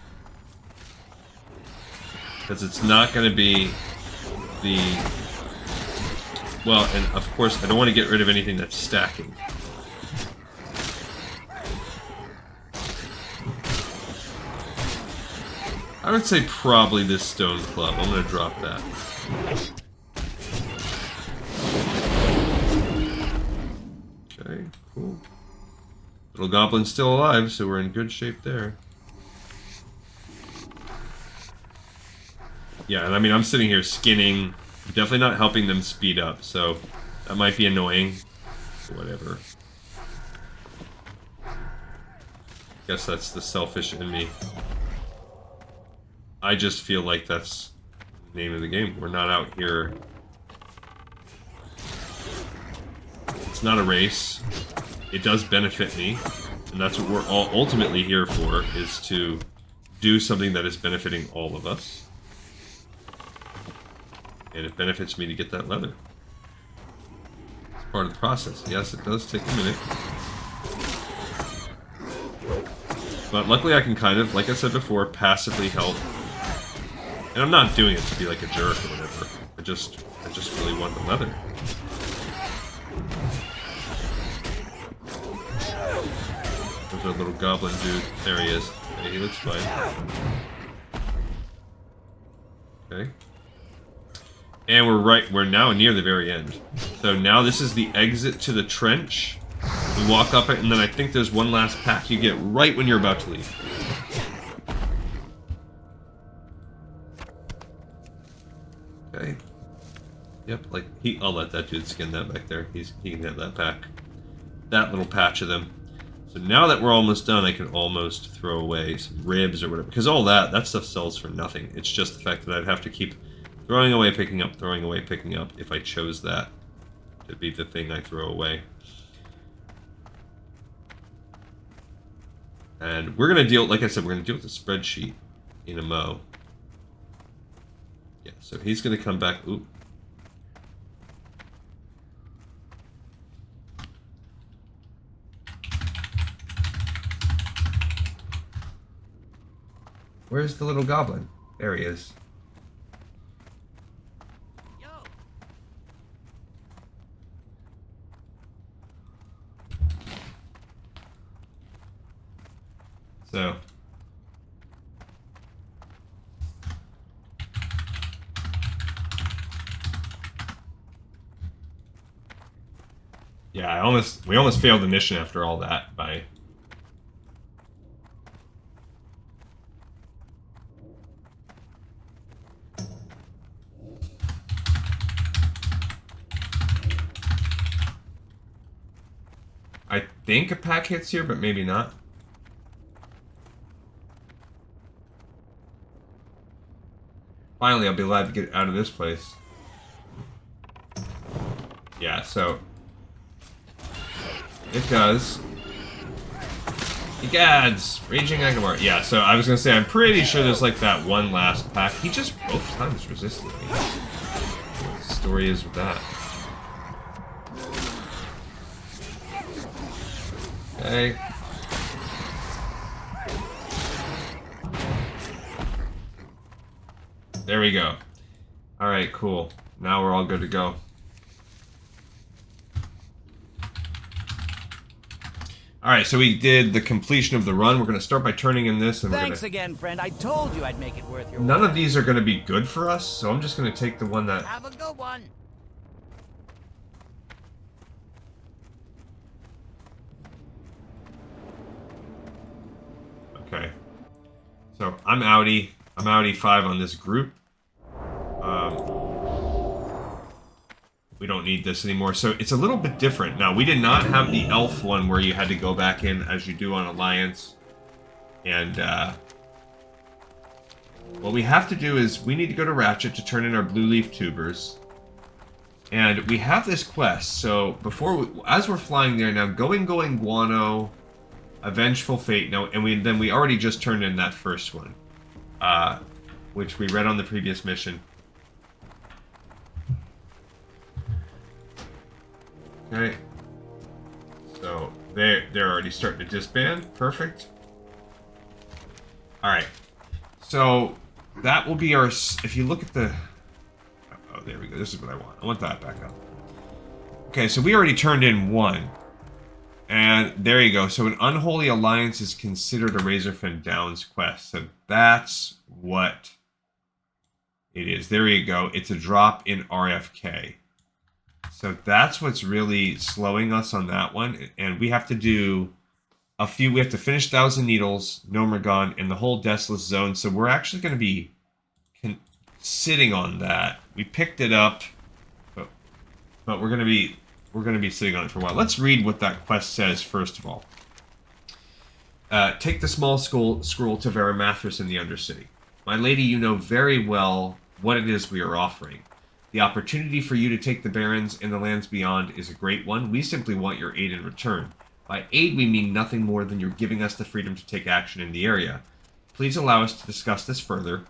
Because it's not going to be the... Well, and of course, I don't want to get rid of anything that's stacking. I would say probably this stone club. I'm going to drop that. Okay, cool. Little goblin's still alive, so we're in good shape there. Yeah, and I mean, I'm sitting here skinning. Definitely not helping them speed up, so that might be annoying. Whatever. Guess that's the selfish in me. I just feel like that's the name of the game. We're not out here. It's not a race. It does benefit me, and that's what we're all ultimately here for, is to do something that is benefiting all of us. And it benefits me to get that leather. It's part of the process. Yes, it does take a minute. But luckily I can kind of, like I said before, passively help. And I'm not doing it to be like a jerk or whatever. I just really want the leather. There's our little goblin dude. There he is. Okay, he looks fine. Okay. And we're now near the very end. So now this is the exit to the trench. We walk up it, and then I think there's one last pack you get right when you're about to leave. Okay. Yep, like, I'll let that dude skin that back there. He can have that pack. That little patch of them. So now that we're almost done, I can almost throw away some ribs or whatever. Because all that stuff sells for nothing. It's just the fact that I'd have to keep throwing away, picking up, throwing away, picking up, if I chose that to be the thing I throw away. And we're going to deal, like I said, we're going to deal with the spreadsheet in a mo. Yeah, so he's going to come back. Ooh. Where's the little goblin? There he is. So. Yeah, we almost failed the mission after all that by... I think a pack hits here, but maybe not. Finally, I'll be allowed to get out of this place. Yeah, so... It does. Egads! Raging Agamar. Yeah, so I was gonna say, I'm pretty sure there's like that one last pack. He just both times resisted me. What the story is with that? Okay. There we go. Alright, cool. Now we're all good to go. Alright, so we did the completion of the run. We're going to start by turning in this. And Thanks again, friend. I told you I'd make it worth your None while. of these are going to be good for us, so I'm just going to take the one that... Have a good one. Okay. So, I'm outie. I'm outie 5 on this group. We don't need this anymore. So, it's a little bit different. Now, we did not have the elf one where you had to go back in as you do on Alliance. And, what we have to do is we need to go to Ratchet to turn in our Blueleaf Tubers. And we have this quest. So, as we're flying there now, going, Guano... A Vengeful Fate. No, and we already just turned in that first one, which we read on the previous mission. Okay, so they're already starting to disband. Perfect. All right, so that will be our. If you look at the, oh, there we go. This is what I want. I want that back up. Okay, so we already turned in one. And there you go. So an Unholy Alliance is considered a Razorfen Downs quest. So that's what it is. There you go. It's a drop in RFK. So that's what's really slowing us on that one. And we have to do a few. We have to finish Thousand Needles, Nomergon, and the whole Desolate Zone. So we're actually going to be sitting on that. We picked it up, but we're going to be... We're going to be sitting on it for a while. Let's read what that quest says, first of all. Take the small scroll to Varamathras in the Undercity. My lady, you know very well what it is we are offering. The opportunity for you to take the Barrens and the lands beyond is a great one. We simply want your aid in return. By aid, we mean nothing more than you're giving us the freedom to take action in the area. Please allow us to discuss this further.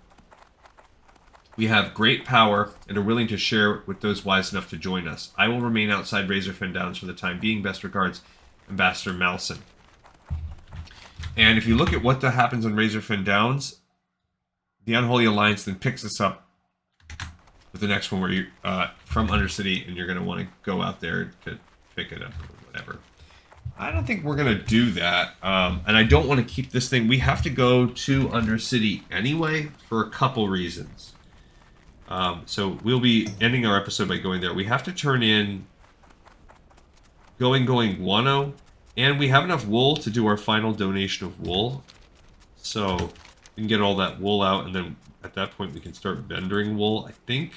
We have great power and are willing to share with those wise enough to join us. I will remain outside Razorfen Downs for the time being. Best regards, Ambassador Malson. And if you look at what happens on Razorfen Downs, the Unholy Alliance then picks us up with the next one where you from Undercity, and you're going to want to go out there to pick it up or whatever. I don't think we're going to do that, and I don't want to keep this thing. We have to go to Undercity anyway for a couple reasons. So we'll be ending our episode by going there. We have to turn in going Guano, and we have enough wool to do our final donation of wool. So we can get all that wool out, and then at that point we can start vendoring wool, I think.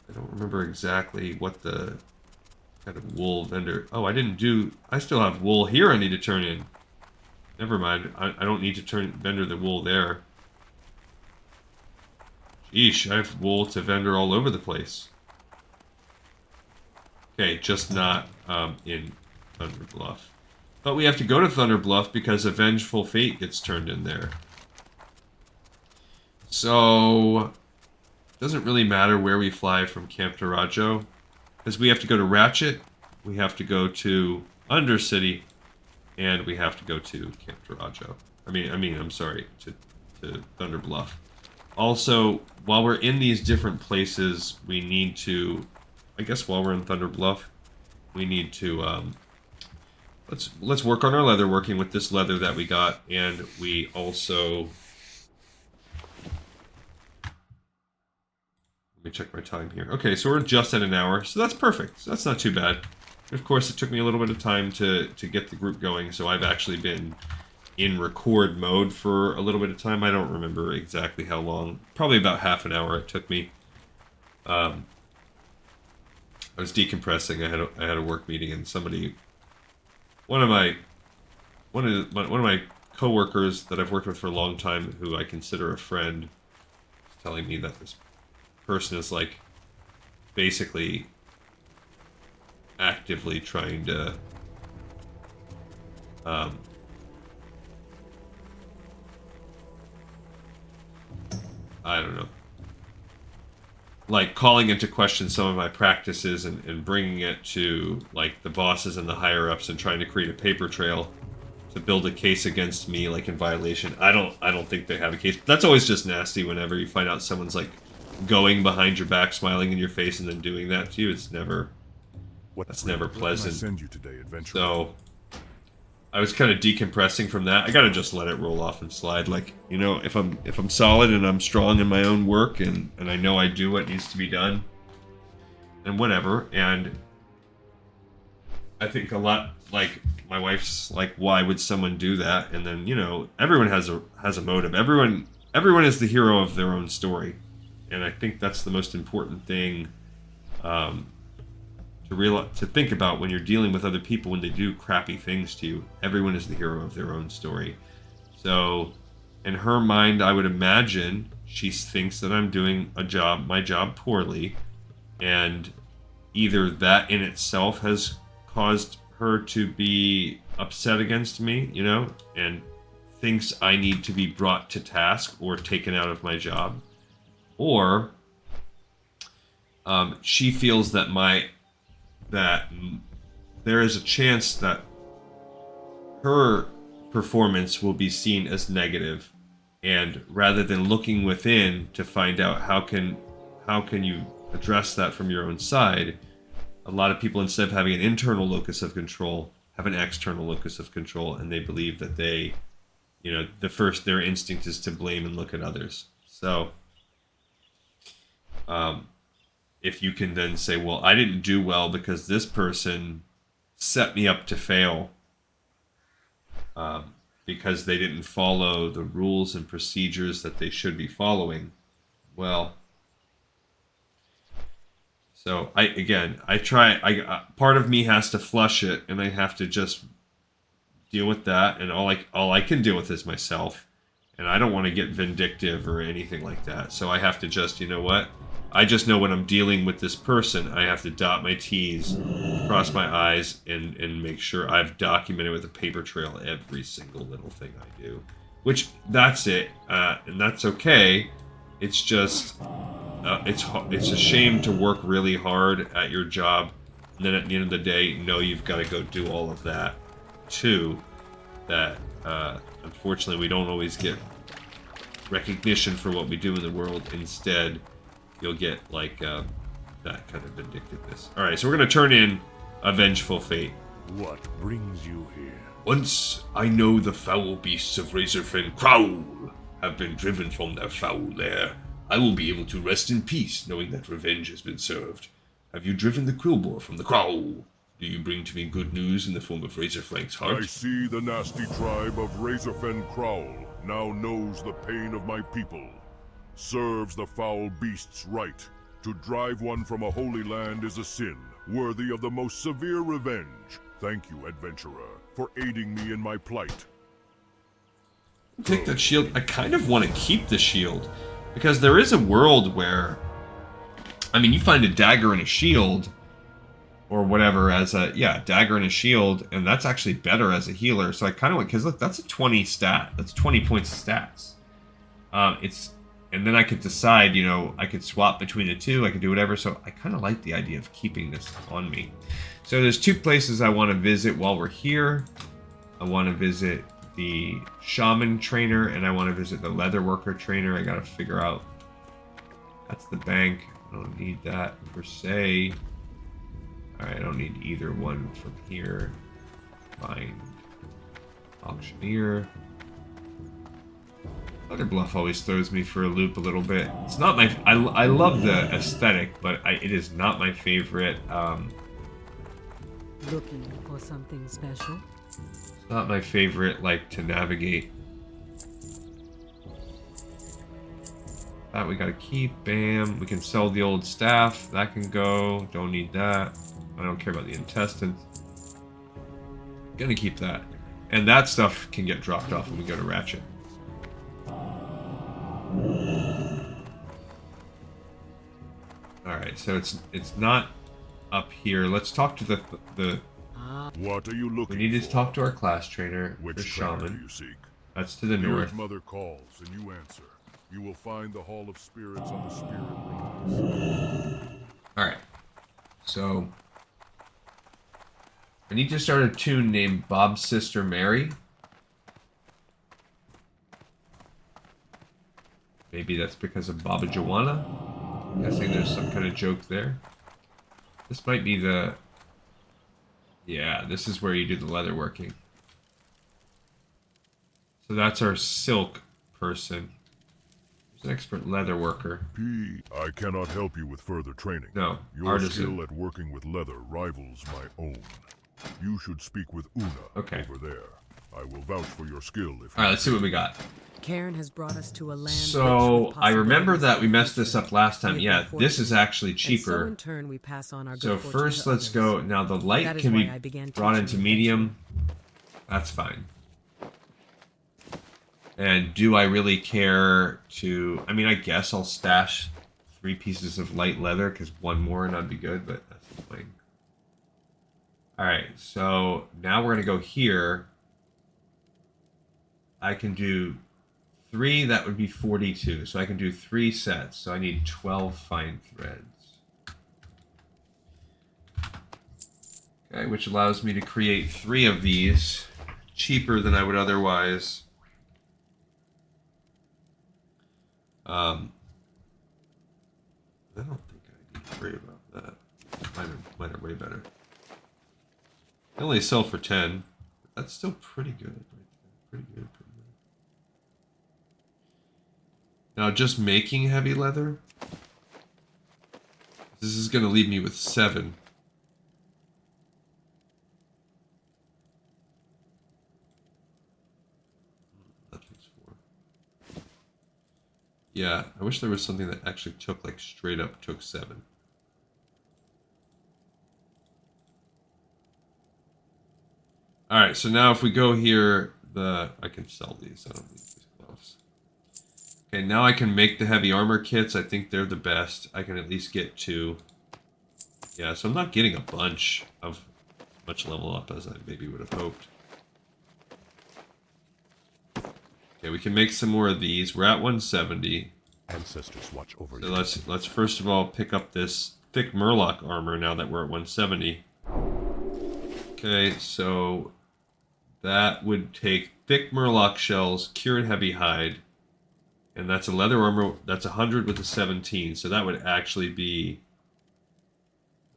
I don't remember exactly what the kind of wool vendor... Oh, I still have wool here I need to turn in. Never mind. I don't need to vendor the wool there. Eesh, I have wool to vendor all over the place. Okay, just not in Thunder Bluff. But we have to go to Thunder Bluff because a Vengeful Fate gets turned in there. So, it doesn't really matter where we fly from Camp Tarajo. Because we have to go to Ratchet, we have to go to Undercity, and we have to go to Camp Tarajo. I'm sorry, to Thunder Bluff. Also, while we're in these different places, we need to... I guess while we're in Thunder Bluff, we need to... let's work on our leather, working with this leather that we got, and we also... Let me check my time here. Okay, so we're just at an hour, so that's perfect. So that's not too bad. Of course, it took me a little bit of time to get the group going, so I've actually been in record mode for a little bit of time. I don't remember exactly how long. Probably about half an hour it took me. I was decompressing. I had a work meeting, and one of my coworkers that I've worked with for a long time, who I consider a friend, is telling me that this person is like basically actively trying to I don't know, like calling into question some of my practices and bringing it to like the bosses and the higher ups and trying to create a paper trail to build a case against me, like in violation. I don't think they have a case. But that's always just nasty whenever you find out someone's like going behind your back, smiling in your face, and then doing that to you. It's never... That's never pleasant. What can I send you today, adventurer? So, I was kind of decompressing from that. I gotta just let it roll off and slide. Like, you know, if I'm solid and I'm strong in my own work and I know I do what needs to be done, and whatever. And I think a lot, like, my wife's like, why would someone do that? And then, you know, everyone has a motive. Everyone is the hero of their own story, and I think that's the most important thing to think about when you're dealing with other people when they do crappy things to you. Everyone is the hero of their own story. So, in her mind, I would imagine she thinks that I'm doing my job poorly, and either that in itself has caused her to be upset against me, you know, and thinks I need to be brought to task or taken out of my job, or she feels that there is a chance that her performance will be seen as negative, and rather than looking within to find out how can you address that from your own side, a lot of people, instead of having an internal locus of control, have an external locus of control, and they believe that they, you know, their instinct is to blame and look at others. So if you can then say, well, I didn't do well because this person set me up to fail because they didn't follow the rules and procedures that they should be following. Well, so part of me has to flush it, and I have to just deal with that, and all I can deal with is myself, and I don't want to get vindictive or anything like that. So I have to just, you know what? I just know when I'm dealing with this person, I have to dot my T's, cross my I's, and make sure I've documented with a paper trail every single little thing I do. Which, that's it, and that's okay. It's just, it's a shame to work really hard at your job, and then at the end of the day, know you've got to go do all of that, too. That, unfortunately, we don't always get recognition for what we do in the world. Instead, you'll get, like, that kind of vindictiveness. Alright, so we're going to turn in a Vengeful Fate. What brings you here? Once I know the foul beasts of Razorfen Kraul have been driven from their foul lair, I will be able to rest in peace, knowing that revenge has been served. Have you driven the Quillboar from the Kraul? Do you bring to me good news in the form of Razorflank's heart? I see the nasty tribe of Razorfen Kraul now knows the pain of my people. Serves the foul beasts right. To drive one from a holy land is a sin, worthy of the most severe revenge. Thank you, adventurer, for aiding me in my plight. Take that shield. I kind of want to keep the shield, because there is a world where, I mean, you find a dagger and a shield, or whatever, as a, dagger and a shield, and that's actually better as a healer. So I kind of want, because look, that's a 20 stat. That's 20 points of stats. And then I could decide, you know, I could swap between the two, I could do whatever, so I kind of like the idea of keeping this on me. So there's two places I want to visit while we're here. I want to visit the Shaman Trainer, and I want to visit the Leatherworker Trainer. I gotta figure out... That's the bank. I don't need that per se. Alright, I don't need either one from here. Find Auctioneer. Leather Bluff always throws me for a loop a little bit. It's not my... I love the aesthetic, but it is not my favorite. Looking for something special? It's not my favorite, like, to navigate. That we gotta keep. Bam. We can sell the old staff. That can go. Don't need that. I don't care about the intestines. Gonna keep that. And that stuff can get dropped off when we go to Ratchet. Alright, so it's not up here. Let's talk to the What are you looking we need to for? talk to our class trainer, the Which trainer Shaman. do you seek? That's to the north. Spirit Mother calls and you answer. You will find the Hall of Spirits on the Spirit Rise. Alright. So I need to start a tune named Bob's Sister Mary. Maybe that's because of Baba Joanna. I'm guessing there's some kind of joke there. This might be the... Yeah, this is where you do the leather working. So that's our silk person. There's an expert leather worker. P, I cannot help you with further training. No, Your artisan. skill at working with leather rivals my own. You should speak with Una over there. I will vouch for your skill if Alright, let's see what we got. Cairn has brought us to a land. So, I remember that we messed this up last time. Yeah, this is actually cheaper. So in turn we pass on our So good fortune first to let's others. go, now the light That is can why be I began brought teaching into you medium. That's fine. And do I really care to, I mean, I guess I'll stash 3 pieces of light leather, because 1 more and I'd be good, but that's fine. Alright, so now we're going to go here. I can do 3, that would be 42. So I can do 3 sets. So I need 12 fine threads. Okay, which allows me to create 3 of these cheaper than I would otherwise. I don't think I need to worry about that. Mine are way better. They only sell for 10. That's still pretty good. Pretty good. Now, just making heavy leather. This is going to leave me with 7. That takes 4. Yeah, I wish there was something that actually took, like, straight up took 7. Alright, so now if we go here, I can sell these. I don't need these gloves. Okay, now I can make the heavy armor kits. I think they're the best. I can at least get 2. Yeah, so I'm not getting a bunch of much level up as I maybe would have hoped. Okay, we can make some more of these. We're at 170. Ancestors watch over So you. let's first of all pick up this thick Murloc armor now that we're at 170. Okay, so that would take thick Murloc shells, cured heavy hide, and that's a leather armor. That's 100 with a 17. So that would actually be,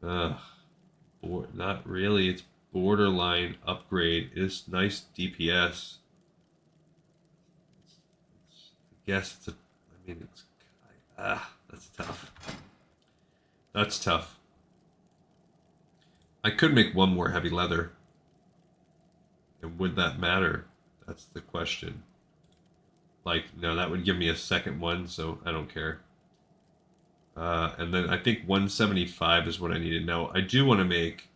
not really. It's borderline upgrade. It's nice DPS. I guess it's that's tough. That's tough. I could make 1 more heavy leather. And would that matter? That's the question. Like, no, that would give me a second one, so I don't care. And then I think 175 is what I needed. Now, I do want to make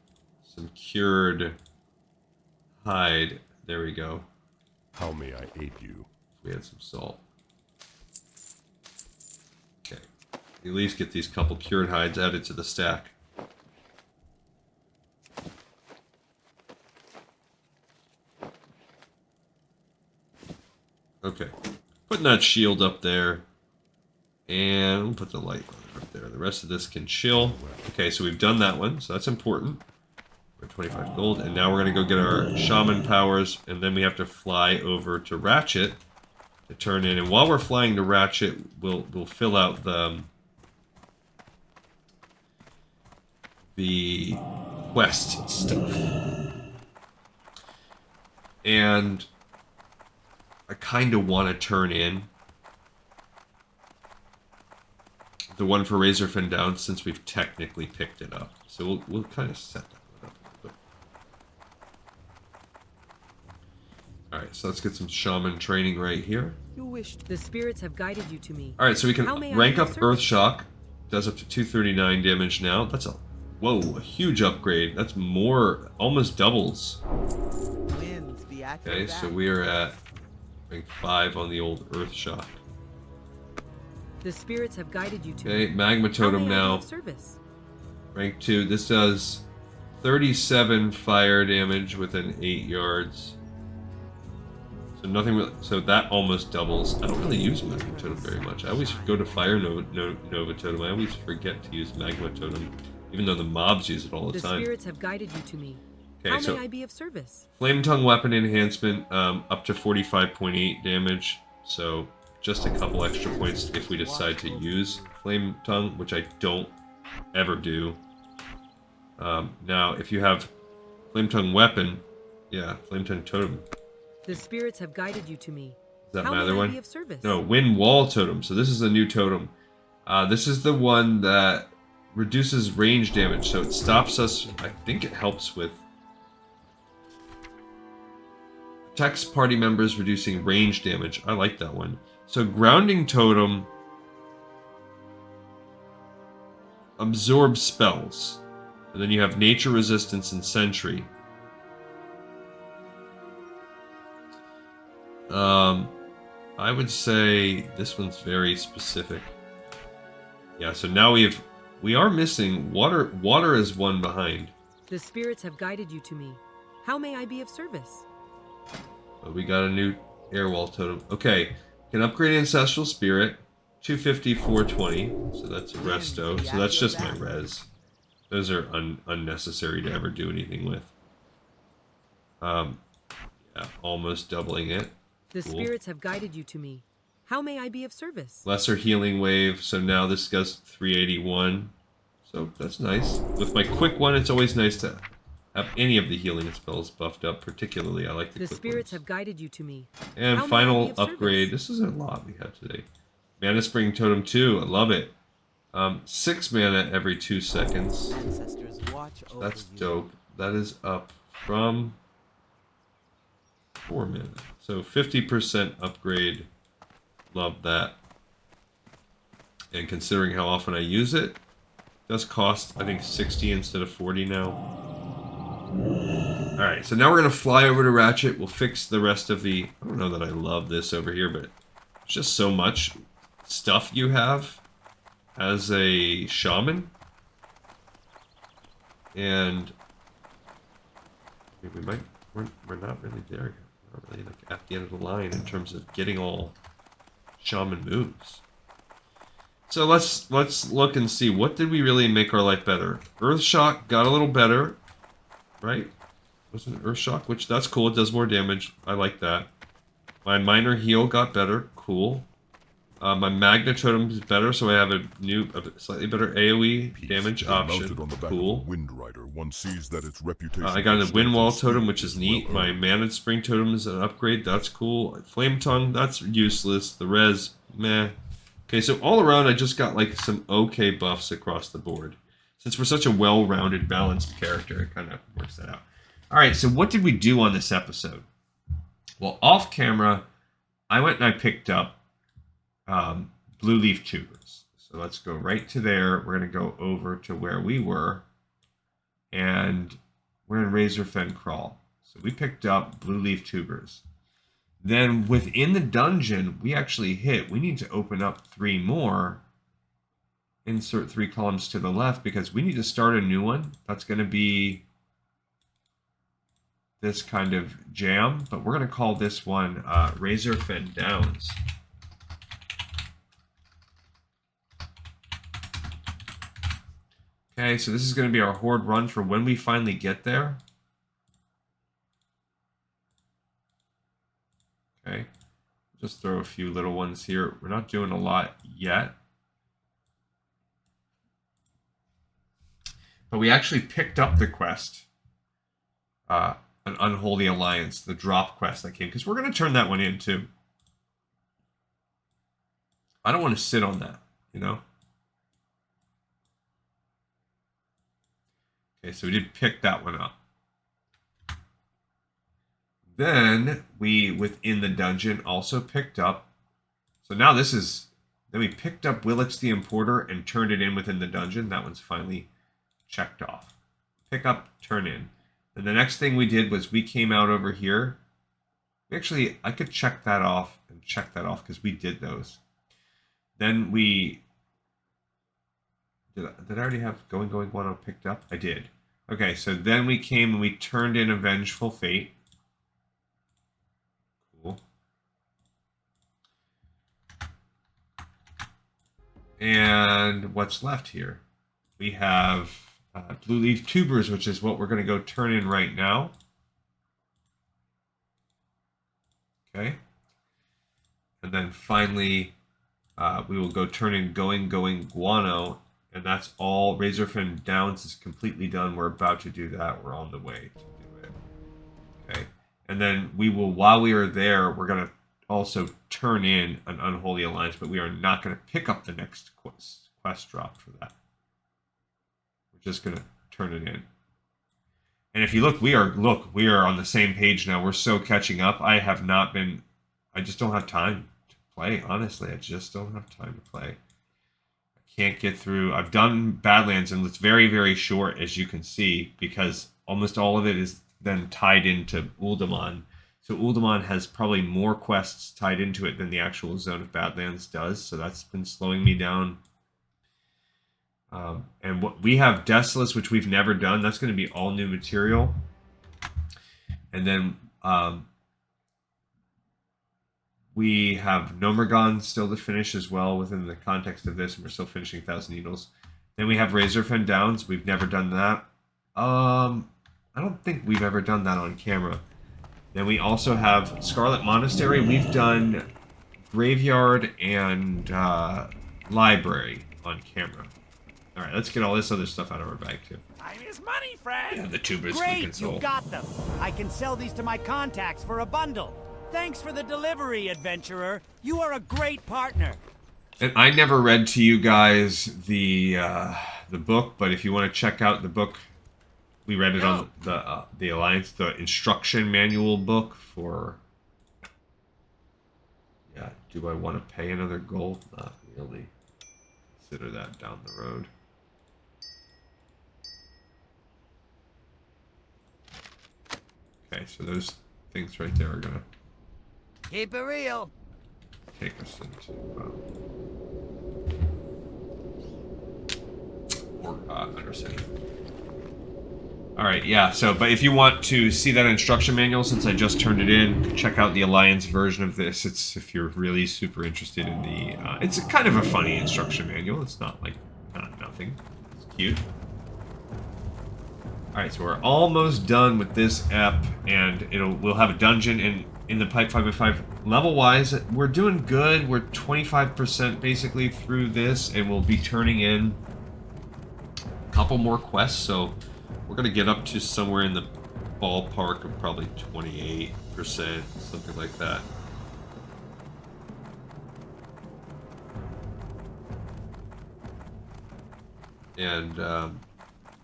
some cured hide. There we go. How may I aid you? We had some salt. Okay. At least get these couple cured hides added to the stack. Okay. Putting that shield up there. And we'll put the light up there. The rest of this can chill. Okay, so we've done that one, so that's important. We're at 25 gold, and now we're going to go get our shaman powers, and then we have to fly over to Ratchet to turn in. And while we're flying to Ratchet, we'll fill out the quest stuff. And I kind of want to turn in the one for Razorfen down since we've technically picked it up. So we'll kind of set that one up a little bit. Alright, so let's get some shaman training right here. You wished. The spirits have guided you to me. Alright, so we can How may I rank up answer? Earth Shock. Does up to 239 damage now. That's a huge upgrade. That's more, almost doubles. Winds be at your Okay, back. so we are at rank 5 on the old Earth Shock. The spirits have guided you to Okay, me. Magma How Totem may I be now. of service? Rank 2. This does 37 fire damage within 8 yards. So nothing really, so that almost doubles. I don't really use Magma Totem very much. I always go to Fire Nova Totem. I always forget to use Magma Totem, even though the mobs use it all the The time. spirits have guided you to me. Okay, How so may I be of service? Flame Tongue Weapon Enhancement, up to 45.8 damage. So just a couple extra points if we decide to use Flame Tongue, which I don't ever do. Now, if you have Flame Tongue Weapon, yeah, Flame Tongue Totem, The spirits have guided you to me. Is that How my may other I one? be of service? No, Wind Wall Totem. So this is a new totem. This is the one that reduces range damage. So it stops us. I think it helps with. Protects party members, reducing range damage. I like that one. So Grounding Totem absorbs spells. And then you have Nature Resistance and Sentry. I would say this one's very specific. Yeah, so now we are missing water. Water is one behind. The spirits have guided you to me. How may I be of service? But we got a new air wall totem. Okay, can upgrade Ancestral Spirit. 250, 420. So that's a resto. So that's just my res. Those are unnecessary to ever do anything with. Yeah, almost doubling it. The Cool. spirits have guided you to me. How may I be of service? Lesser Healing Wave. So now this goes 381. So that's nice. With my quick one, it's always nice to have any of the healing spells buffed up. Particularly, I like the quick spirits ones. have guided you to me. And How may I be final of upgrade. service? This is a lot we have today. Mana Spring Totem 2. I love it. 6 mana every 2 seconds. Ancestors watch over That's you. dope. That is up from 4 mana. So 50% upgrade. Love that. And considering how often I use it, it does cost, I think, 60 instead of 40 now. Alright, so now we're going to fly over to Ratchet. We'll fix the rest of the... I don't know that I love this over here, but it's just so much stuff you have as a shaman. And we might... We're not really there yet. We're not really like at the end of the line in terms of getting all shaman moves. So let's look and see, what did we really make our life better? Earthshock got a little better, right? Wasn't it Earthshock? Which, that's cool, it does more damage. I like that. My Minor Heal got better, cool. My Magna Totem is better, so I have a slightly better AoE damage option. Mounted on the back Cool. of a Wind Rider, one sees that its reputation. I got a for Wind Wall strength and Totem, speed which is is neat. well My earned. Mana Spring Totem is an upgrade. That's cool. Flame Tongue, that's useless. The res, meh. Okay, so all around, I just got like some okay buffs across the board. Since we're such a well-rounded, balanced character, it kind of works that out. All right, so what did we do on this episode? Well, off camera, I went and I picked up Blueleaf Tubers. So let's go right to there. We're going to go over to where we were. And we're in Razorfen Kraul. So we picked up Blueleaf Tubers. Then within the dungeon, we actually we need to open up 3 more. Insert 3 columns to the left because we need to start a new one. That's going to be this kind of jam. But we're going to call this one Razorfen Downs. Okay, so this is going to be our horde run for when we finally get there. Okay, just throw a few little ones here. We're not doing a lot yet. But we actually picked up the quest. An Unholy Alliance, the drop quest that came. Because we're going to turn that one in too. I don't want to sit on that, you know? Okay, so we did pick that one up. Then we, within the dungeon, also picked up... So now this is... Then we picked up Willix the Importer and turned it in within the dungeon. That one's finally checked off. Pick up, turn in. And the next thing we did was we came out over here. Actually, I could check that off and check that off because we did those. Then we... Did I already have Going Guano picked up? I did. Okay, so then we came and we turned in a Vengeful Fate. Cool. And what's left here? We have Blueleaf Tubers, which is what we're going to go turn in right now. Okay. And then finally, we will go turn in Going Guano. And that's all. Razorfen Downs is completely done. We're about to do that. We're on the way to do it. Okay. And then we will, while we are there, we're going to also turn in an Unholy Alliance, but we are not going to pick up the next quest drop for that. We're just going to turn it in. And if you look, we are on the same page now. We're so catching up. I just don't have time to play, honestly. I just don't have time to play. I can't get through. I've done Badlands, and it's very, very short, as you can see, because almost all of it is then tied into Uldaman. So Uldaman has probably more quests tied into it than the actual Zone of Badlands does. So that's been slowing me down. And what we have Desolus, which we've never done. That's going to be all new material. And then we have Nomergon still to finish as well within the context of this. And we're still finishing Thousand Needles. Then we have Razorfen Downs. We've never done that. I don't think we've ever done that on camera. Then we also have Scarlet Monastery. We've done Graveyard and Library on camera. All right, let's get all this other stuff out of our bag, too. Time is money, friend. Yeah, the tubers we Great, console. you got them. I can sell these to my contacts for a bundle. Thanks for the delivery, adventurer. You are a great partner. And I never read to you guys the book, but if you want to check out the book, we read it on the Alliance, the instruction manual book for. Yeah, do I want to pay another gold? Not really. Consider that down the road. Okay, so those things right there are gonna Keep it real. take us into Undercity. All right, yeah. So, but if you want to see that instruction manual, since I just turned it in, check out the Alliance version of this. It's if you're really super interested in the. It's a kind of a funny instruction manual. It's not like nothing. It's cute. All right, so we're almost done with this ep, and we'll have a dungeon in the pipe 5x5. Level-wise, we're doing good. We're 25% basically through this, and we'll be turning in a couple more quests. So we're gonna get up to somewhere in the ballpark of probably 28%, something like that. And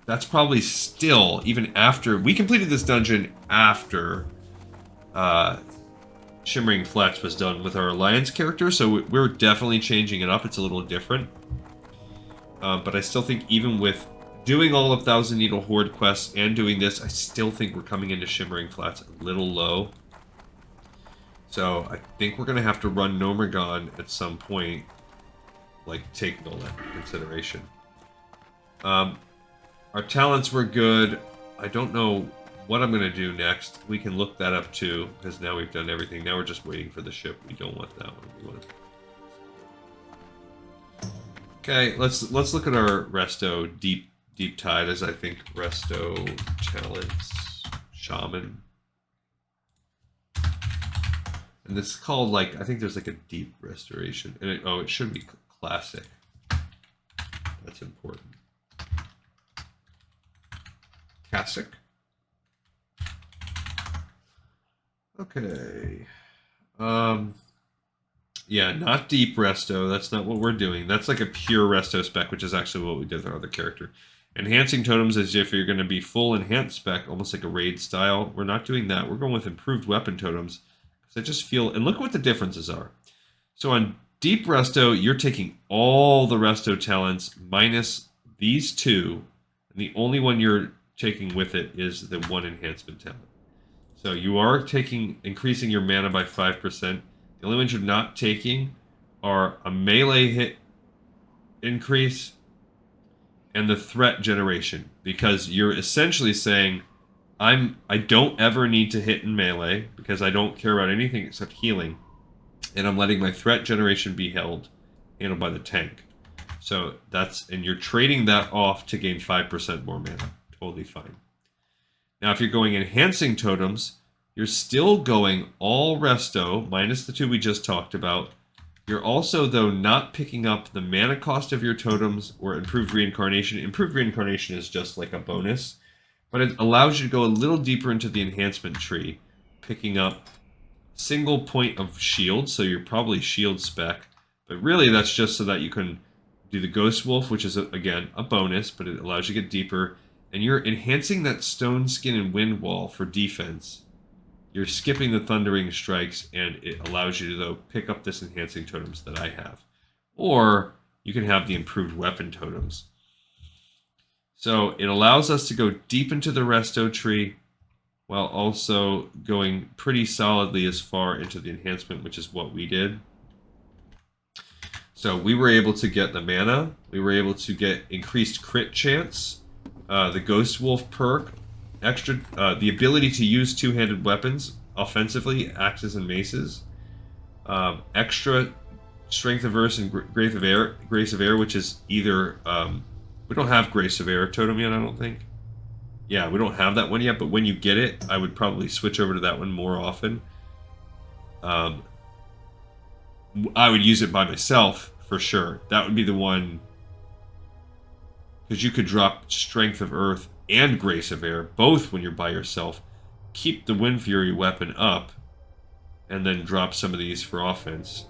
that's probably still, even after we completed this dungeon after Shimmering Flats was done with our Alliance character, so we're definitely changing it up. It's a little different. But I still think even with doing all of Thousand Needle Horde quests and doing this, I still think we're coming into Shimmering Flats a little low. So I think we're going to have to run Nomergon at some point, like taking all that into consideration. Our talents were good. I don't know what I'm going to do next. We can look that up too, because now we've done everything. Now we're just waiting for the ship. We don't want that one. We want... Okay, let's look at our Resto Deep Tide, as I think Resto talents Shaman. And this is called, like, I think there's like a deep restoration. And it should be classic. That's important. Classic. Okay. Yeah, not deep resto. That's not what we're doing. That's like a pure resto spec, which is actually what we did with our other character. Enhancing totems as if you're going to be full enhanced spec, almost like a raid style. We're not doing that. We're going with improved weapon totems. Because I just feel, and look what the differences are. So on deep resto, you're taking all the resto talents minus these two. And the only one you're taking with it is the one enhancement talent. So you are increasing your mana by 5%. The only ones you're not taking are a melee hit increase and the threat generation, because you're essentially saying, I don't ever need to hit in melee because I don't care about anything except healing, and I'm letting my threat generation be handled by the tank. So and you're trading that off to gain 5% more mana. Totally fine. Now, if you're going enhancing totems, you're still going all resto, minus the two we just talked about. You're also, though, not picking up the mana cost of your totems or improved reincarnation. Improved reincarnation is just like a bonus, but it allows you to go a little deeper into the enhancement tree, picking up single point of shield, so you're probably shield spec. But really, that's just so that you can do the Ghost Wolf, which is, again, a bonus, but it allows you to get deeper. And you're enhancing that Stone Skin and Wind Wall for defense. You're skipping the Thundering Strikes, and it allows you to, though, pick up this enhancing totems that I have. Or you can have the improved weapon totems. So it allows us to go deep into the Resto tree, while also going pretty solidly as far into the enhancement, which is what we did. So we were able to get the mana, we were able to get increased crit chance, the Ghost Wolf perk, extra, the ability to use two-handed weapons offensively, axes and maces, extra Strength of Earth and Grace of Air, which is either, we don't have Grace of Air totem yet, I don't think. Yeah, we don't have that one yet, but when you get it, I would probably switch over to that one more often. I would use it by myself, for sure. That would be the one, because you could drop Strength of Earth and Grace of Air, both when you're by yourself. Keep the Wind Fury weapon up, and then drop some of these for offense.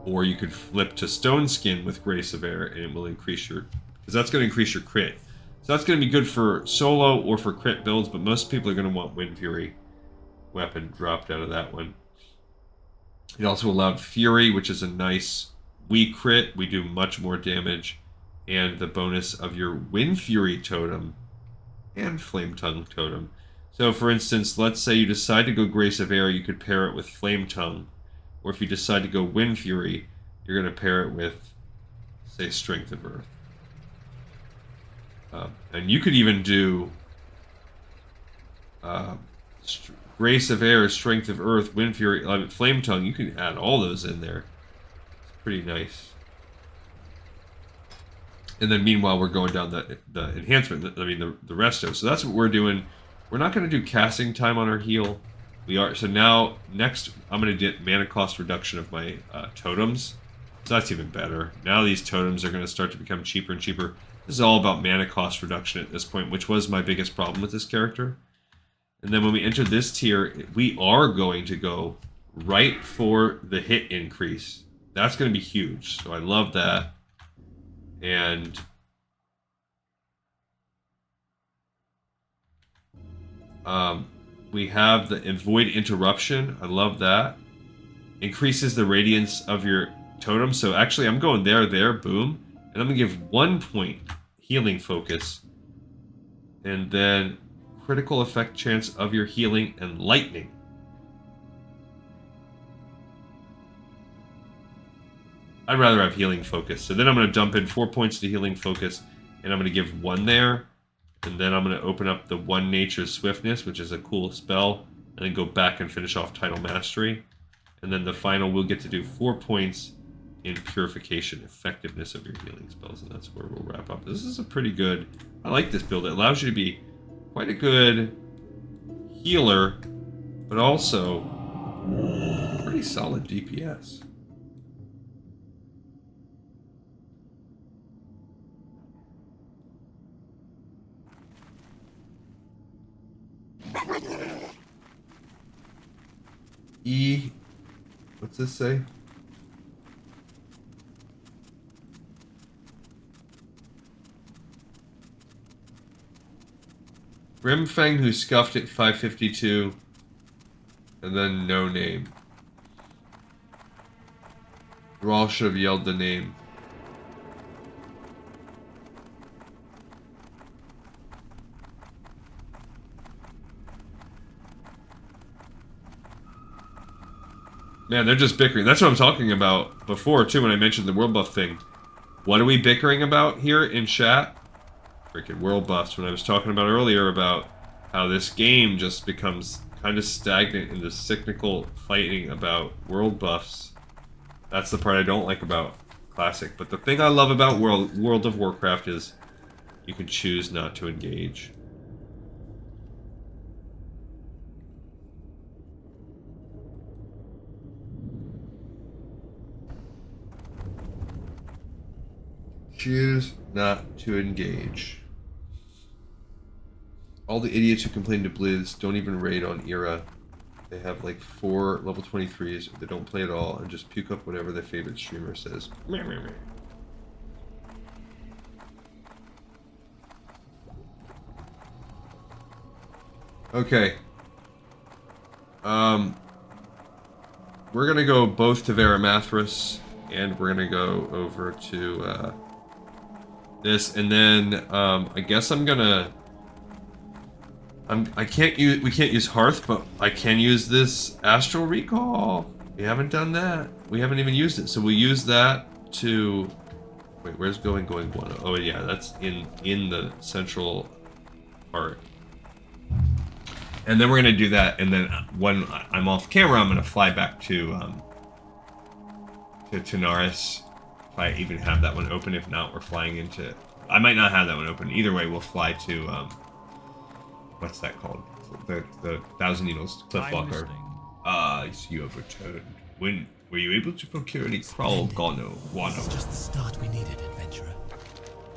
Or you could flip to Stone Skin with Grace of Air, and it will increase your, because that's going to increase your crit. So that's going to be good for solo or for crit builds, but most people are going to want Wind Fury weapon dropped out of that one. It also allowed Fury, which is a nice, we crit, we do much more damage, and the bonus of your Wind Fury totem and Flame Tongue totem. So for instance, let's say you decide to go Grace of Air, you could pair it with Flame Tongue. Or if you decide to go Wind Fury, you're going to pair it with, say, Strength of Earth. And you could even do Grace of Air, Strength of Earth, Wind Fury, Flame Tongue. You can add all those in there. It's pretty nice. And then meanwhile, we're going down the enhancement, I mean the resto. So that's what we're doing. We're not going to do casting time on our heal. We are, so now, next, I'm going to get mana cost reduction of my totems. So that's even better. Now these totems are going to start to become cheaper and cheaper. This is all about mana cost reduction at this point, which was my biggest problem with this character. And then when we enter this tier, we are going to go right for the hit increase. That's going to be huge, so I love that. And we have the Avoid Interruption. I love that. Increases the radiance of your totem. So actually, I'm going there, boom. And I'm going to give 1 point healing focus. And then critical effect chance of your healing and lightning. I'd rather have healing focus. So then I'm going to dump in 4 points to healing focus. And I'm going to give 1 there. And then I'm going to open up the 1 Nature Swiftness, which is a cool spell. And then go back and finish off Title Mastery. And then the final, we'll get to do 4 points in Purification, effectiveness of your healing spells. And that's where we'll wrap up. This is a pretty good... I like this build. It allows you to be quite a good healer, but also pretty solid DPS. What's this say? Grimfang who scuffed at 552, and then no name. You all should have yelled the name. Man, they're just bickering. That's what I'm talking about before, too, when I mentioned the world buff thing. What are we bickering about here in chat? Freaking world buffs. When I was talking about earlier about how this game just becomes kind of stagnant in the cyclical fighting about world buffs. That's the part I don't like about Classic. But the thing I love about World of Warcraft is you can choose not to engage. Choose not to engage. All the idiots who complain to Blizz don't even raid on Era. They have like 4 level 23s. They don't play at all and just puke up whatever their favorite streamer says. Meh, meh, meh. Okay. We're gonna go both to Varamathras, and we're gonna go over to this, and then I guess I'm gonna. We can't use Hearth, but I can use this Astral Recall. We haven't done that. We haven't even used it, so we'll use that to. Wait, where's going Guano? Oh yeah, that's in the central part. And then we're gonna do that, and then when I'm off camera, I'm gonna fly back to Naris. If I even have that one open. If not, we're flying into. I might not have that one open. Either way, we'll fly to what's that called? The Thousand Needles Cliffwalker. You have returned. When were you able to procure any Kraul Guano? This is just the start we needed, adventurer.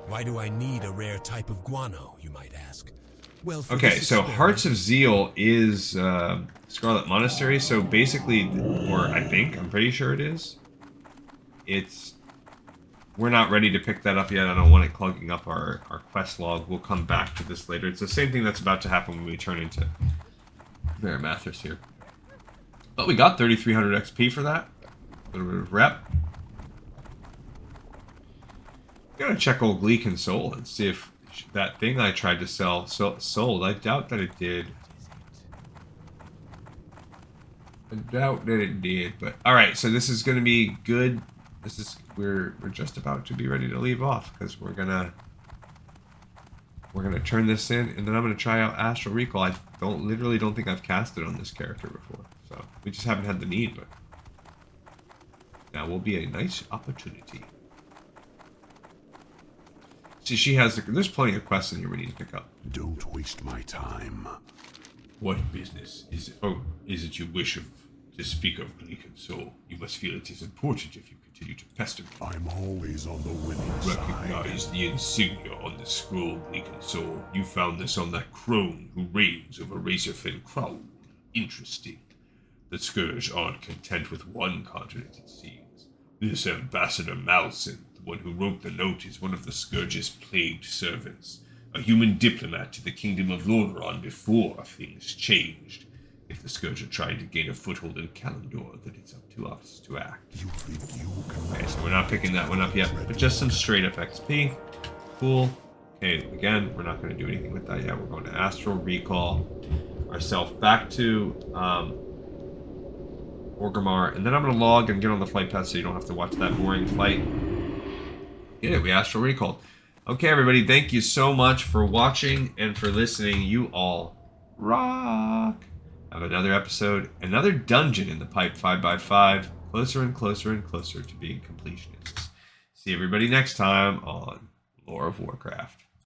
Why do I need a rare type of guano, you might ask? Well, okay, so Hearts of Zeal is Scarlet Monastery, so basically, or I'm pretty sure it is. We're not ready to pick that up yet. I don't want it clogging up our quest log. We'll come back to this later. It's the same thing that's about to happen when we turn into Varamathras here. But we got 3,300 XP for that. A little bit of rep. Gotta check old Gleek and Soul and see if that thing I tried to sell sold. I doubt that it did. But all right, so this is going to be good. We're just about to be ready to leave off because we're gonna turn this in, and then I'm gonna try out Astral Recall. I literally don't think I've casted on this character before, so we just haven't had the need. But now will be a nice opportunity. See, there's plenty of quests in here we need to pick up. Don't waste my time. What business is it? Oh, is it your wish to speak of Gleek and Soul? You must feel it is important if you continue to pester me. I'm always on the winning side. Recognize the insignia on the scroll, Gleek and Soul. You found this on that crone who reigns over Razorfen Kraul. Interesting. The Scourge aren't content with one continent, it seems. This Ambassador Malson, the one who wrote the note, is one of the Scourge's plagued servants. A human diplomat to the kingdom of Lordaeron before things changed. If the Scourge are trying to gain a foothold in Kalimdor, then it's up to us to act. You think you can... Okay, so we're not picking that one up yet, but just some straight up XP. Cool. Okay, again, we're not going to do anything with that yet. We're going to Astral Recall ourselves back to Orgrimmar, and then I'm going to log and get on the flight path so you don't have to watch that boring flight. Yeah, we Astral Recalled. Okay, everybody, thank you so much for watching and for listening. You all rock! Have another episode, another dungeon in the pipe 5x5, closer and closer and closer to being completionists. See everybody next time on Lore of Warcraft.